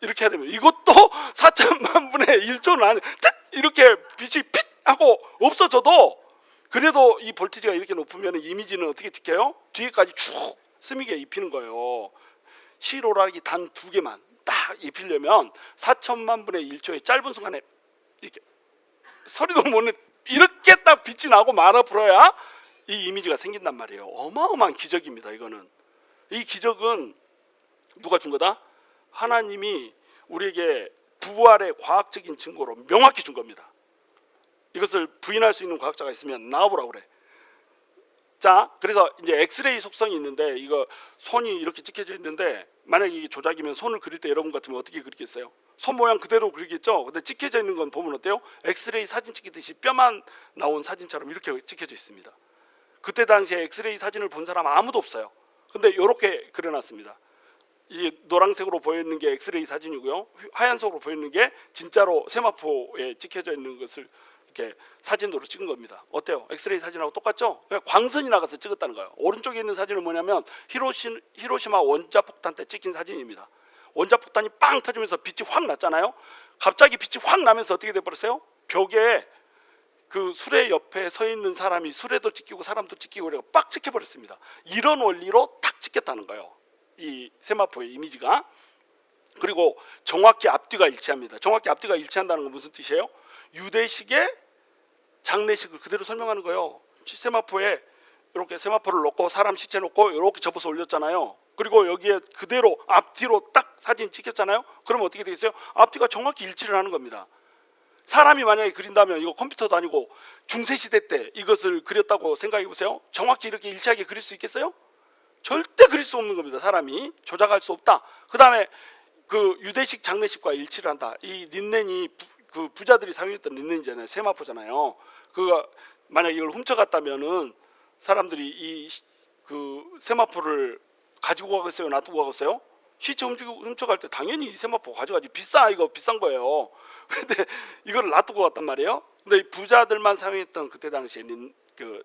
[SPEAKER 1] 이렇게 해야 됩니다. 이것도 4천만 분의 1초 안에 이렇게 빛이 핏 하고 없어져도 그래도 이 볼티지가 이렇게 높으면 이미지는 어떻게 찍혀요? 뒤에까지 쭉 스미게 입히는 거예요. 실오라기 단 2개만 딱 입히려면 4천만 분의 1초의 짧은 순간에 이렇게 소리도 못 내 이렇게 딱 빛이 나고 말아 불어야 이 이미지가 생긴단 말이에요. 어마어마한 기적입니다. 이거는. 이 기적은 누가 준 거다? 하나님이 우리에게 부활의 과학적인 증거로 명확히 준 겁니다. 이것을 부인할 수 있는 과학자가 있으면 나와보라고 그래. 자, 그래서 이제 엑스레이 속성이 있는데 이거 손이 이렇게 찍혀져 있는데 만약에 이게 조작이면 손을 그릴 때 여러분 같으면 어떻게 그리겠어요? 손 모양 그대로 그리겠죠? 근데 찍혀져 있는 건 보면 어때요? 엑스레이 사진 찍히듯이 뼈만 나온 사진처럼 이렇게 찍혀져 있습니다. 그때 당시에 엑스레이 사진을 본 사람 아무도 없어요. 근데 이렇게 그려놨습니다. 이 노란색으로 보이는 게 엑스레이 사진이고요. 하얀색으로 보이는 게 진짜로 세마포에 찍혀져 있는 것을 이렇게 사진으로 찍은 겁니다. 어때요? 엑스레이 사진하고 똑같죠? 그냥 광선이 나가서 찍었다는 거예요. 오른쪽에 있는 사진은 뭐냐면 히로시마 원자폭탄 때 찍힌 사진입니다. 원자폭탄이 빵 터지면서 빛이 확 났잖아요. 갑자기 빛이 확 나면서 어떻게 돼버렸어요? 벽에 그 수레 옆에 서 있는 사람이 수레도 찍히고 사람도 찍히고 그래서 빡 찍혀버렸습니다. 이런 원리로 탁 찍혔다는 거예요. 이 세마포의 이미지가. 그리고 정확히 앞뒤가 일치합니다. 정확히 앞뒤가 일치한다는 건 무슨 뜻이에요? 유대식의 장례식을 그대로 설명하는 거예요. 세마포에 이렇게 세마포를 놓고 사람 시체 놓고 이렇게 접어서 올렸잖아요. 그리고 여기에 그대로 앞뒤로 딱 사진 찍혔잖아요. 그러면 어떻게 되겠어요? 앞뒤가 정확히 일치를 하는 겁니다. 사람이 만약에 그린다면 이거 컴퓨터도 아니고 중세시대 때 이것을 그렸다고 생각해 보세요. 정확히 이렇게 일치하게 그릴 수 있겠어요? 절대 그릴 수 없는 겁니다. 사람이 조작할 수 없다. 그 다음에 그 유대식 장례식과 일치를 한다. 이 린넨이 그 부자들이 사용했던 린넨이잖아요. 세마포잖아요. 그가 만약 이걸 훔쳐갔다면은 사람들이 이 그 세마포를 가지고 가겠어요? 놔두고 가겠어요? 시체 훔쳐갈 때 당연히 이 세마포 가져가지. 이거 비싼 거예요. 근데 이걸 놔두고 갔단 말이에요. 근데 부자들만 사용했던 그때 당시에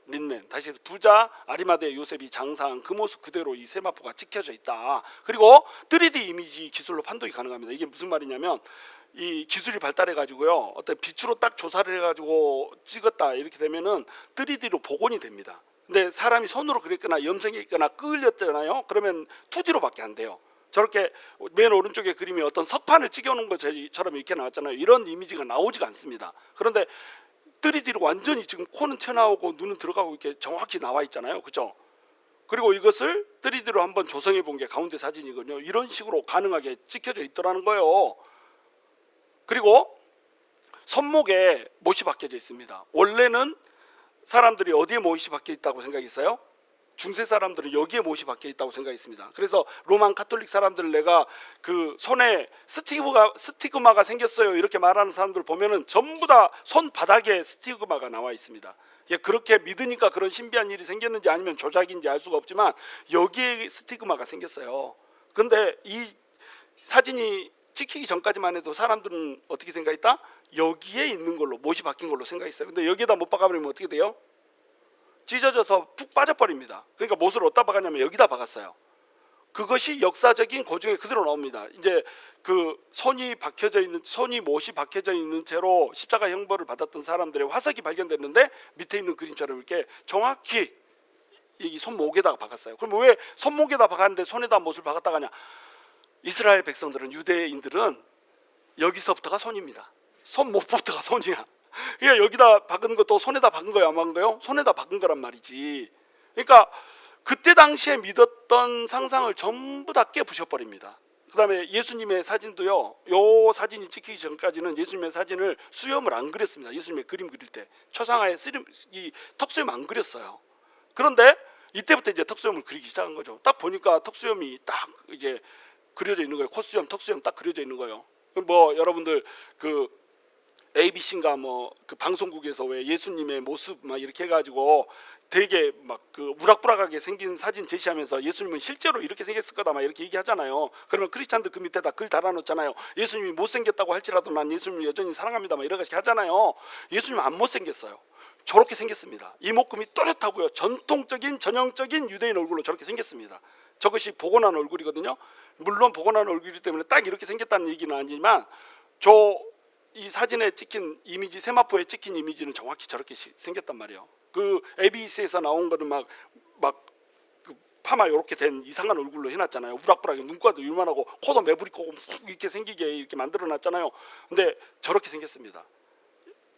[SPEAKER 1] 린넨, 다시 해서 부자 아리마대 요셉이 장사한 그 모습 그대로 이 세마포가 찍혀져 있다. 그리고 3D 이미지 기술로 판독이 가능합니다. 이게 무슨 말이냐면 이 기술이 발달해 가지고요, 어떤 빛으로 딱 조사를 해 가지고 찍었다 이렇게 되면은 3D로 복원이 됩니다. 근데 사람이 손으로 그렸거나 염색했거나 끌렸잖아요. 그러면 2D로밖에 안 돼요. 저렇게 맨 오른쪽에 그림이 어떤 석판을 찍어놓은 것처럼 이렇게 나왔잖아요. 이런 이미지가 나오지가 않습니다. 그런데 3D로 완전히 지금 코는 튀어나오고 눈은 들어가고 이렇게 정확히 나와 있잖아요. 그죠? 그리고 이것을 3D로 한번 조성해 본 게 가운데 사진이거든요. 이런 식으로 가능하게 찍혀져 있더라는 거예요. 그리고 손목에 못이 박혀져 있습니다. 원래는 사람들이 어디에 못이 박혀 있다고 생각했어요? 중세 사람들은 여기에 못이 박혀 있다고 생각했습니다. 그래서 로만 카톨릭 사람들 내가 그 손에 스티그마가 생겼어요 이렇게 말하는 사람들 보면은 전부 다 손바닥에 스티그마가 나와 있습니다. 그렇게 믿으니까 그런 신비한 일이 생겼는지 아니면 조작인지 알 수가 없지만 여기에 스티그마가 생겼어요. 근데 이 사진이 찍히기 전까지만 해도 사람들은 어떻게 생각했다? 여기에 있는 걸로, 못이 박힌 걸로 생각했어요. 근데 여기에다 못 박아버리면 어떻게 돼요? 찢어져서 푹 빠져버립니다. 그러니까 못을 어디다 박았냐면 여기다 박았어요. 그것이 역사적인 고증에 그대로 나옵니다. 이제 그 손이 못이 박혀져 있는 채로 십자가 형벌을 받았던 사람들의 화석이 발견됐는데 밑에 있는 그림처럼 이렇게 정확히 이 손목에다가 박았어요. 그럼 왜 손목에다 박았는데 손에다 못을 박았다가 하냐? 이스라엘 백성들은, 유대인들은 여기서부터가 손입니다. 손목부터가 손이야. 그러니까 여기다 박은 것도 손에다 박은 거야, 안 박은 거요? 손에다 박은 거란 말이지. 그러니까 그때 당시에 믿었던 상상을 전부 다 깨부셔버립니다. 그 다음에 예수님의 사진도요, 요 사진이 찍히기 전까지는 예수님의 사진을 수염을 안 그렸습니다. 예수님의 그림 그릴 때 초상화에 이 턱수염 안 그렸어요. 그런데 이때부터 이제 턱수염을 그리기 시작한 거죠. 딱 보니까 턱수염이 딱 이게 그려져 있는 거예요. 콧수염, 턱수염 딱 그려져 있는 거예요. 뭐 여러분들 그 ABC인가 뭐 그 방송국에서 왜 예수님의 모습 막 이렇게 해가지고 되게 막 그 우락부락하게 생긴 사진 제시하면서 예수님은 실제로 이렇게 생겼을 거다 막 이렇게 얘기하잖아요. 그러면 크리스찬들 그 밑에다 글 달아놓잖아요. 예수님이 못생겼다고 할지라도 난 예수님을 여전히 사랑합니다 막 이렇게 하잖아요. 예수님 안 못생겼어요. 저렇게 생겼습니다. 이목구미 또렷하고요. 전통적인 전형적인 유대인 얼굴로 저렇게 생겼습니다. 저것이 복원한 얼굴이거든요. 물론 복원한 얼굴이기 때문에 딱 이렇게 생겼다는 얘기는 아니지만 이 사진에 찍힌 이미지, 세마포에 찍힌 이미지는 정확히 저렇게 생겼단 말이에요. 그 ABC에서 나온 거는 막 그 파마 이렇게 된 이상한 얼굴로 해놨잖아요. 우락부락하게 눈가도 유만하고 코도 매부리고 이렇게 생기게 이렇게 만들어놨잖아요. 근데 저렇게 생겼습니다.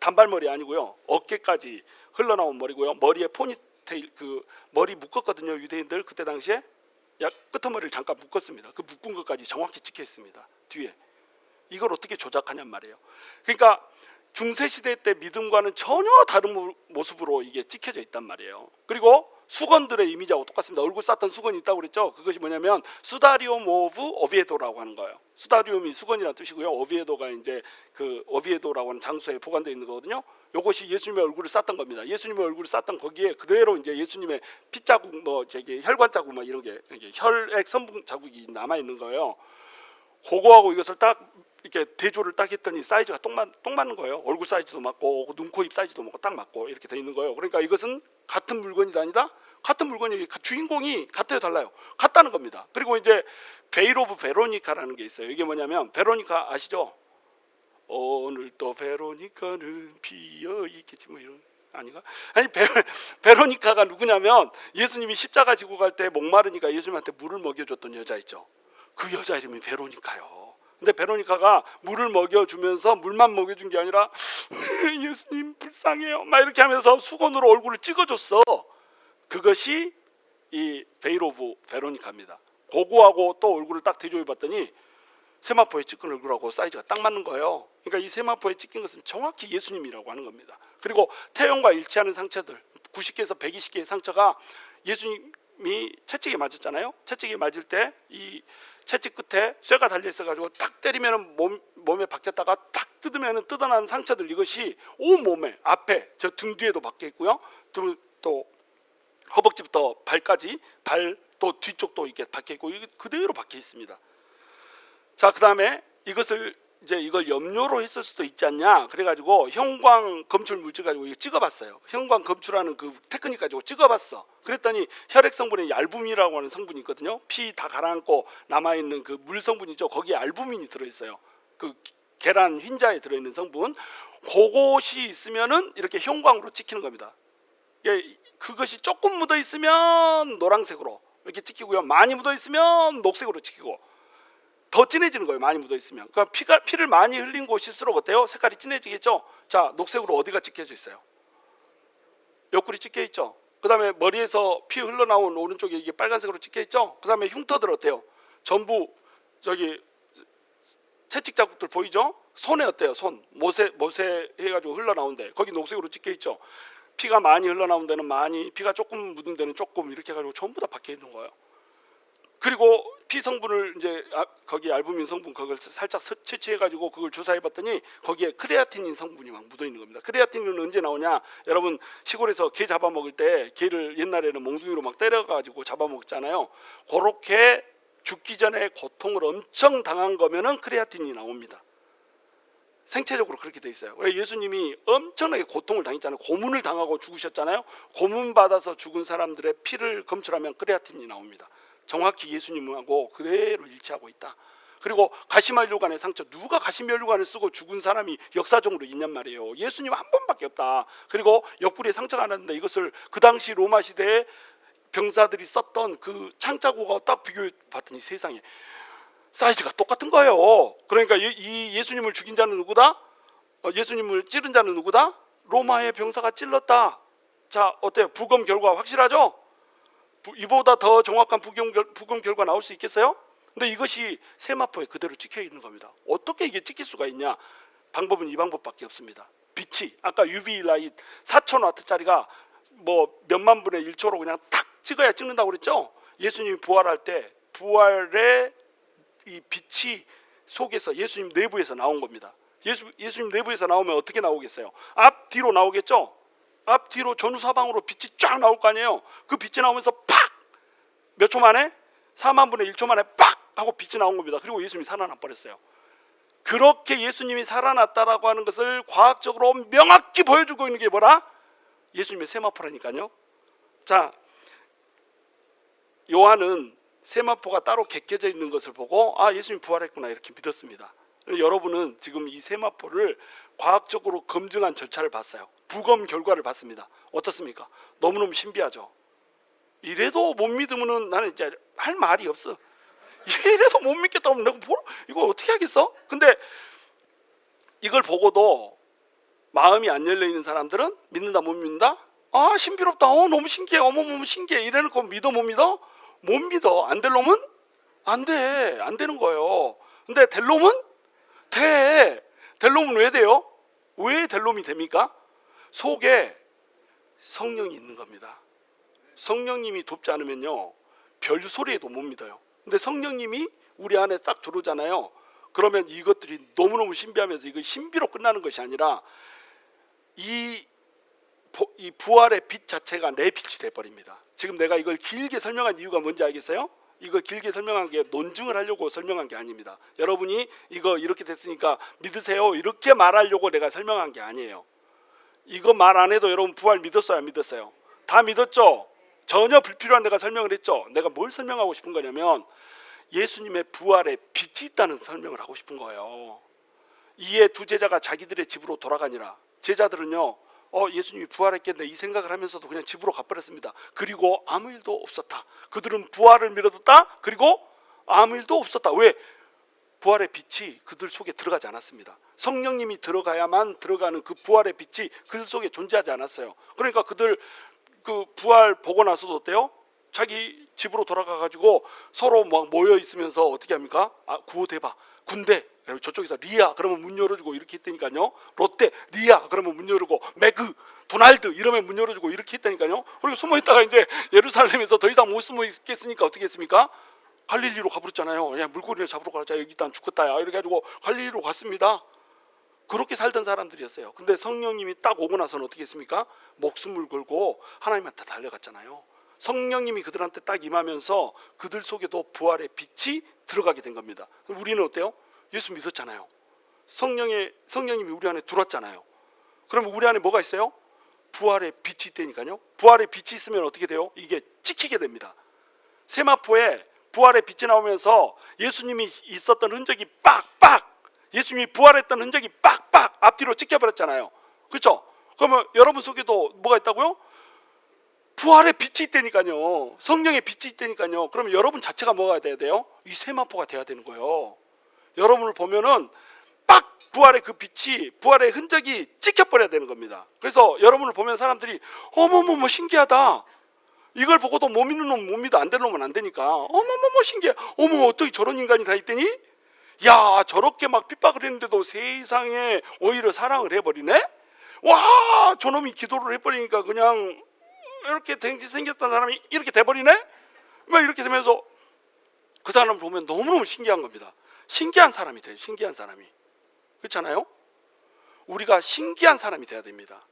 [SPEAKER 1] 단발머리 아니고요. 어깨까지 흘러나온 머리고요. 머리에 포니테일 그 머리 묶었거든요. 유대인들 그때 당시에 끄트머리를 잠깐 묶었습니다. 그 묶은 것까지 정확히 찍혀 있습니다. 뒤에. 이걸 어떻게 조작하냔 말이에요. 그러니까 중세시대 때 믿음과는 전혀 다른 모습으로 이게 찍혀져 있단 말이에요. 그리고 수건들의 이미지하고 똑같습니다. 얼굴 쌌던 수건이 있다고 그랬죠. 그것이 뭐냐면 수다리움 오브 오비에도라고 하는 거예요. 수다리움이 수건이라는 뜻이고요. 오비에도가 이제 그 오비에도라고 하는 장소에 보관되어 있는 거거든요. 이것이 예수님의 얼굴을 쌌던 겁니다. 예수님의 얼굴을 쌌던 거기에 그대로 이제 예수님의 핏자국, 뭐 저기 혈관 자국, 막 이런 게 혈액 성분 자국이 남아 있는 거예요. 그거하고 이것을 딱 이렇게 대조를 딱 했더니 사이즈가 똑 맞는 거예요. 얼굴 사이즈도 맞고 눈, 코, 입 사이즈도 맞고 딱 맞고 이렇게 돼 있는 거예요. 그러니까 이것은 같은 물건이 아니다. 같은 물건이 주인공이 같아요, 달라요. 같다는 겁니다. 그리고 이제 베일 오브 베로니카라는 게 있어요. 이게 뭐냐면 베로니카 아시죠? 오늘도 베로니카는 비어 있겠지 뭐 이런 아닌가? 아니 베로니카가 누구냐면 예수님이 십자가 지고 갈 때 목마르니까 예수님한테 물을 먹여줬던 여자 있죠. 그 여자 이름이 베로니카요. 근데 베로니카가 물을 먹여주면서 물만 먹여준 게 아니라 예수님 불쌍해요 막 이렇게 하면서 수건으로 얼굴을 찍어줬어. 그것이 이 베일 오브 베로니카입니다. 그거하고 또 얼굴을 딱 대조해봤더니 세마포에 찍힌 얼굴하고 사이즈가 딱 맞는 거예요. 그러니까 이 세마포에 찍힌 것은 정확히 예수님이라고 하는 겁니다. 그리고 태형과 일치하는 상처들 90개에서 120개의 상처가 예수님이 채찍에 맞았잖아요. 채찍에 맞을 때 이 채찍 끝에 쇠가 달려 있어가지고 딱 때리면 몸에 박혔다가 딱 뜯으면 뜯어난 상처들, 이것이 온 몸에 앞에 저 등 뒤에도 박혀 있고요. 또 허벅지부터 발까지 발 또 뒤쪽도 이렇게 박혀 있고 이게 그대로 박혀 있습니다. 자, 그다음에 이걸 염료로 했을 수도 있지 않냐. 그래가지고 형광 검출 물질 가지고 이거 찍어봤어요. 형광 검출하는 그 테크닉 가지고 찍어봤어. 그랬더니 혈액 성분에 알부민이라고 하는 성분이 있거든요. 피 다 가라앉고 남아 있는 그 물 성분이죠. 거기에 알부민이 들어있어요. 그 계란 흰자에 들어있는 성분. 그것이 있으면은 이렇게 형광으로 찍히는 겁니다. 그것이 조금 묻어 있으면 노란색으로 이렇게 찍히고요. 많이 묻어 있으면 녹색으로 찍히고. 더 진해지는 거예요. 많이 묻어 있으면. 그러니까 피를 많이 흘린 곳일수록 어때요? 색깔이 진해지겠죠. 자, 녹색으로 어디가 찍혀져 있어요? 옆구리 찍혀 있죠. 그다음에 머리에서 피 흘러나온 오른쪽에 이게 빨간색으로 찍혀 있죠. 그다음에 흉터들 어때요? 전부 저기 채찍 자국들 보이죠? 손에 어때요? 손 못에 해가지고 흘러나온데 거기 녹색으로 찍혀 있죠. 피가 많이 흘러나온 데는 많이, 피가 조금 묻은 데는 조금 이렇게 해가지고 전부 다 박혀 있는 거예요. 그리고 피 성분을 이제 거기 알부민 성분 그걸 살짝 채취해가지고 그걸 조사해봤더니 거기에 크레아틴인 성분이 막 묻어 있는 겁니다. 크레아틴은 언제 나오냐? 여러분 시골에서 게 잡아먹을 때 게를 옛날에는 몽둥이로 막 때려가지고 잡아먹잖아요. 그렇게 죽기 전에 고통을 엄청 당한 거면은 크레아틴이 나옵니다. 생체적으로 그렇게 돼 있어요. 왜? 예수님이 엄청나게 고통을 당했잖아요. 고문을 당하고 죽으셨잖아요. 고문 받아서 죽은 사람들의 피를 검출하면 크레아틴이 나옵니다. 정확히 예수님하고 그대로 일치하고 있다. 그리고 가시면류관의 상처, 누가 가시면류관을 쓰고 죽은 사람이 역사적으로 있냔 말이에요. 예수님 한 번밖에 없다. 그리고 옆구리에 상처가 났는데 이것을 그 당시 로마 시대에 병사들이 썼던 그 창자국하고 딱 비교해 봤더니 세상에 사이즈가 똑같은 거예요. 그러니까 이 예수님을 죽인 자는 누구다? 예수님을 찌른 자는 누구다? 로마의 병사가 찔렀다. 자, 어때요? 부검 결과 확실하죠? 이보다 더 정확한 부검 결과 나올 수 있겠어요? 근데 이것이 세마포에 그대로 찍혀 있는 겁니다. 어떻게 이게 찍힐 수가 있냐? 방법은 이 방법밖에 없습니다. 빛이 아까 UV 라이트 4000와트짜리가 뭐 몇만 분의 1초로 그냥 탁 찍어야 찍는다고 그랬죠? 예수님이 부활할 때 부활의 이 빛이 속에서 예수님 내부에서 나온 겁니다. 예수님 내부에서 나오면 어떻게 나오겠어요? 앞뒤로 나오겠죠? 앞뒤로 전후사방으로 빛이 쫙 나올 거 아니에요? 그 빛이 나오면서 팍! 몇 초 만에? 4만 분의 1초 만에 팍! 하고 빛이 나온 겁니다. 그리고 예수님이 살아나 버렸어요. 그렇게 예수님이 살아났다라고 하는 것을 과학적으로 명확히 보여주고 있는 게 뭐라? 예수님의 세마포라니까요. 자, 요한은 세마포가 따로 개겨져 있는 것을 보고 아, 예수님 부활했구나 이렇게 믿었습니다. 여러분은 지금 이 세마포를 과학적으로 검증한 절차를 봤어요. 부검 결과를 봤습니다. 어떻습니까? 너무너무 신비하죠. 이래도 못 믿으면 나는 이제 할 말이 없어. 이래도 못 믿겠다면 내가 이거 어떻게 하겠어? 근데 이걸 보고도 마음이 안 열려 있는 사람들은 믿는다 못 믿는다? 아, 신비롭다. 너무 신기해. 어머머머 신기해. 이래놓고 믿어 못 믿어? 못 믿어. 안 될 놈은 안 돼. 안 되는 거예요. 근데 될 놈은 돼. 될 놈은 왜 돼요? 왜 될 놈이 됩니까? 속에 성령이 있는 겁니다. 성령님이 돕지 않으면요 별 소리에도 못 믿어요. 근데 성령님이 우리 안에 딱 들어오잖아요. 그러면 이것들이 너무너무 신비하면서 이거 신비로 끝나는 것이 아니라 이 부활의 빛 자체가 내 빛이 돼버립니다. 지금 내가 이걸 길게 설명한 이유가 뭔지 알겠어요? 이거 길게 설명한 게 논증을 하려고 설명한 게 아닙니다. 여러분이 이거 이렇게 됐으니까 믿으세요 이렇게 말하려고 내가 설명한 게 아니에요. 이거 말 안 해도 여러분 부활 믿었어요 안 믿었어요? 다 믿었죠? 전혀 불필요한 내가 설명을 했죠. 내가 뭘 설명하고 싶은 거냐면 예수님의 부활에 빛이 있다는 설명을 하고 싶은 거예요. 이에 두 제자가 자기들의 집으로 돌아가니라. 제자들은요 예수님이 부활했겠네 이 생각을 하면서도 그냥 집으로 가버렸습니다. 그리고 아무 일도 없었다. 그들은 부활을 믿었다. 그리고 아무 일도 없었다. 왜? 부활의 빛이 그들 속에 들어가지 않았습니다. 성령님이 들어가야만 들어가는 그 부활의 빛이 그들 속에 존재하지 않았어요. 그러니까 그들 그 부활 보고 나서도 어때요? 자기 집으로 돌아가 가지고 서로 막 모여 있으면서 어떻게 합니까? 구호대바 군대 저쪽에서 리아 그러면 문 열어주고 이렇게 했다니까요. 롯데 리아 그러면 문 열고 매그 도날드 이러면 문 열어주고 이렇게 했다니까요. 그리고 숨어 있다가 이제 예루살렘에서 더 이상 못 숨어 있겠으니까 어떻게 했습니까? 갈릴리로 가버렸잖아요. 야, 물고기를 잡으러 가자. 여기 일단 죽겠다. 이렇게 가지고 갈릴리로 갔습니다. 그렇게 살던 사람들이었어요. 근데 성령님이 딱 오고 나서는 어떻게 했습니까? 목숨을 걸고 하나님한테 달려갔잖아요. 성령님이 그들한테 딱 임하면서 그들 속에도 부활의 빛이 들어가게 된 겁니다. 우리는 어때요? 예수 믿었잖아요. 성령님이 우리 안에 들어왔잖아요. 그러면 우리 안에 뭐가 있어요? 부활의 빛이 있다니까요. 부활의 빛이 있으면 어떻게 돼요? 이게 찍히게 됩니다. 세마포에 부활의 빛이 나오면서 예수님이 있었던 흔적이 빡빡 예수님이 부활했던 흔적이 빡빡 앞뒤로 찍혀버렸잖아요. 그렇죠? 그러면 여러분 속에도 뭐가 있다고요? 부활의 빛이 있다니까요. 성령의 빛이 있다니까요. 그러면 여러분 자체가 뭐가 돼야 돼요? 이 세마포가 돼야 되는 거예요. 여러분을 보면은 빡 부활의 그 빛이 부활의 흔적이 찍혀버려야 되는 겁니다. 그래서 여러분을 보면 사람들이 어머머머 신기하다. 이걸 보고도 못 믿는 놈은 못 믿어. 안 되는 놈은 안 되니까 어머머머 신기해. 어머 어떻게 저런 인간이 다 있더니 야 저렇게 막 핍박을 했는데도 세상에 오히려 사랑을 해버리네. 와 저놈이 기도를 해버리니까 그냥 이렇게 생겼던 사람이 이렇게 돼버리네. 막 이렇게 되면서 그 사람을 보면 너무너무 신기한 겁니다. 신기한 사람이 돼요. 신기한 사람이. 그렇잖아요. 우리가 신기한 사람이 돼야 됩니다.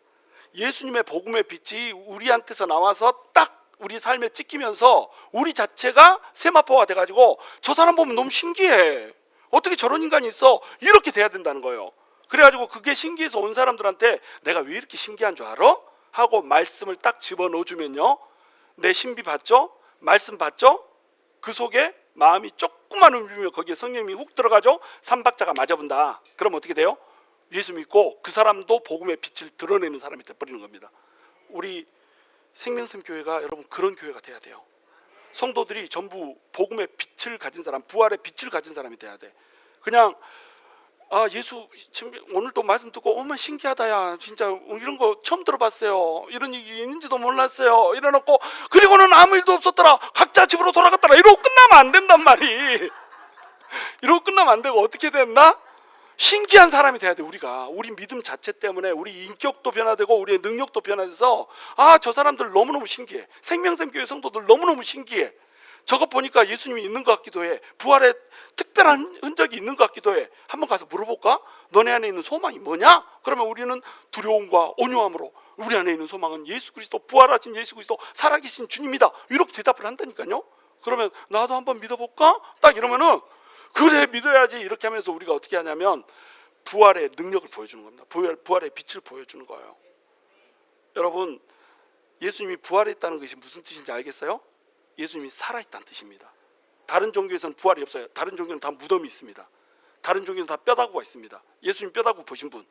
[SPEAKER 1] 예수님의 복음의 빛이 우리한테서 나와서 딱 우리 삶에 찍히면서 우리 자체가 세마포가 돼가지고 저 사람 보면 너무 신기해. 어떻게 저런 인간이 있어? 이렇게 돼야 된다는 거예요. 그래가지고 그게 신기해서 온 사람들한테 내가 왜 이렇게 신기한 줄 알아? 하고 말씀을 딱 집어넣어주면요. 내 신비 봤죠? 말씀 봤죠? 그 속에 마음이 조금만 움직이면 거기에 성령님이 훅 들어가죠. 삼박자가 맞아본다. 그럼 어떻게 돼요? 예수 믿고 그 사람도 복음의 빛을 드러내는 사람이 돼버리는 겁니다. 우리 생명샘 교회가 여러분 그런 교회가 돼야 돼요. 성도들이 전부 복음의 빛을 가진 사람, 부활의 빛을 가진 사람이 돼야 돼. 그냥 예수 지금 오늘 또 말씀 듣고 어머 신기하다 야 진짜 이런 거 처음 들어봤어요. 이런 일이 있는지도 몰랐어요. 이래놓고 그리고는 아무 일도 없었더라. 각자 집으로 돌아갔더라. 이러고 끝나면 안 된단 말이. 이러고 끝나면 안 되고 어떻게 됐나? 신기한 사람이 돼야 돼. 우리가 우리 믿음 자체 때문에 우리 인격도 변화되고 우리의 능력도 변화돼서 저 사람들 너무너무 신기해. 생명샘 교회 성도들 너무너무 신기해. 저것 보니까 예수님이 있는 것 같기도 해. 부활의 특별한 흔적이 있는 것 같기도 해. 한번 가서 물어볼까? 너네 안에 있는 소망이 뭐냐? 그러면 우리는 두려움과 온유함으로 우리 안에 있는 소망은 예수 그리스도, 부활하신 예수 그리스도, 살아계신 주님이다. 이렇게 대답을 한다니까요. 그러면 나도 한번 믿어볼까? 딱 이러면은 그래 믿어야지. 이렇게 하면서 우리가 어떻게 하냐면 부활의 능력을 보여주는 겁니다. 부활의 빛을 보여주는 거예요. 여러분 예수님이 부활했다는 것이 무슨 뜻인지 알겠어요? 예수님이 살아있다는 뜻입니다. 다른 종교에서는 부활이 없어요. 다른 종교는 다 무덤이 있습니다. 다른 종교는 다 뼈다구가 있습니다. 예수님 뼈다구 보신 분,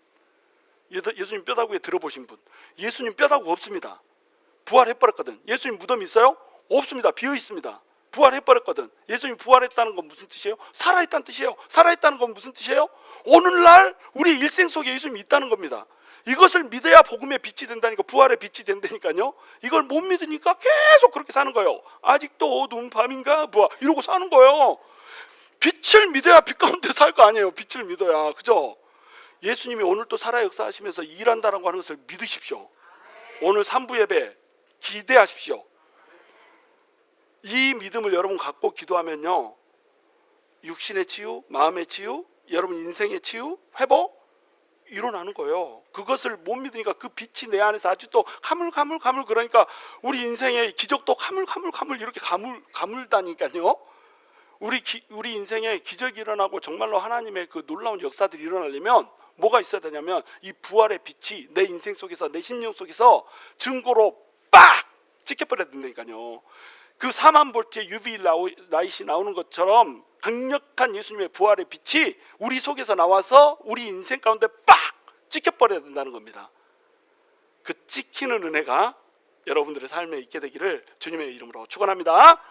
[SPEAKER 1] 예수님 뼈다구에 들어보신 분, 예수님 뼈다구 없습니다. 부활해버렸거든. 예수님 무덤 있어요? 없습니다. 비어 있습니다. 부활해버렸거든. 예수님이 부활했다는 건 무슨 뜻이에요? 살아있다는 뜻이에요. 살아있다는 건 무슨 뜻이에요? 오늘날 우리 일생 속에 예수님이 있다는 겁니다. 이것을 믿어야 복음의 빛이 된다니까, 부활의 빛이 된다니까요. 이걸 못 믿으니까 계속 그렇게 사는 거예요. 아직도 어두운 밤인가 뭐 이러고 사는 거예요. 빛을 믿어야 빛 가운데 살 거 아니에요. 빛을 믿어야. 그죠? 예수님이 오늘 또 살아 역사하시면서 일한다라고 하는 것을 믿으십시오. 오늘 3부 예배 기대하십시오. 이 믿음을 여러분 갖고 기도하면요, 육신의 치유, 마음의 치유, 여러분 인생의 치유, 회복 일어나는 거예요. 그것을 못 믿으니까 그 빛이 내 안에서 아주 또 가물가물 그러니까 우리 인생의 기적도 가물가물 이렇게 가물다니까요. 우리 인생에 기적이 일어나고 정말로 하나님의 그 놀라운 역사들이 일어나려면 뭐가 있어야 되냐면 이 부활의 빛이 내 인생 속에서, 내 심령 속에서 증거로 빡 찍혀버려야 된다니까요. 그 4만 볼트의 UV 라이트이 나오는 것처럼 강력한 예수님의 부활의 빛이 우리 속에서 나와서 우리 인생 가운데 빡 찍혀버려야 된다는 겁니다. 그 찍히는 은혜가 여러분들의 삶에 있게 되기를 주님의 이름으로 축원합니다.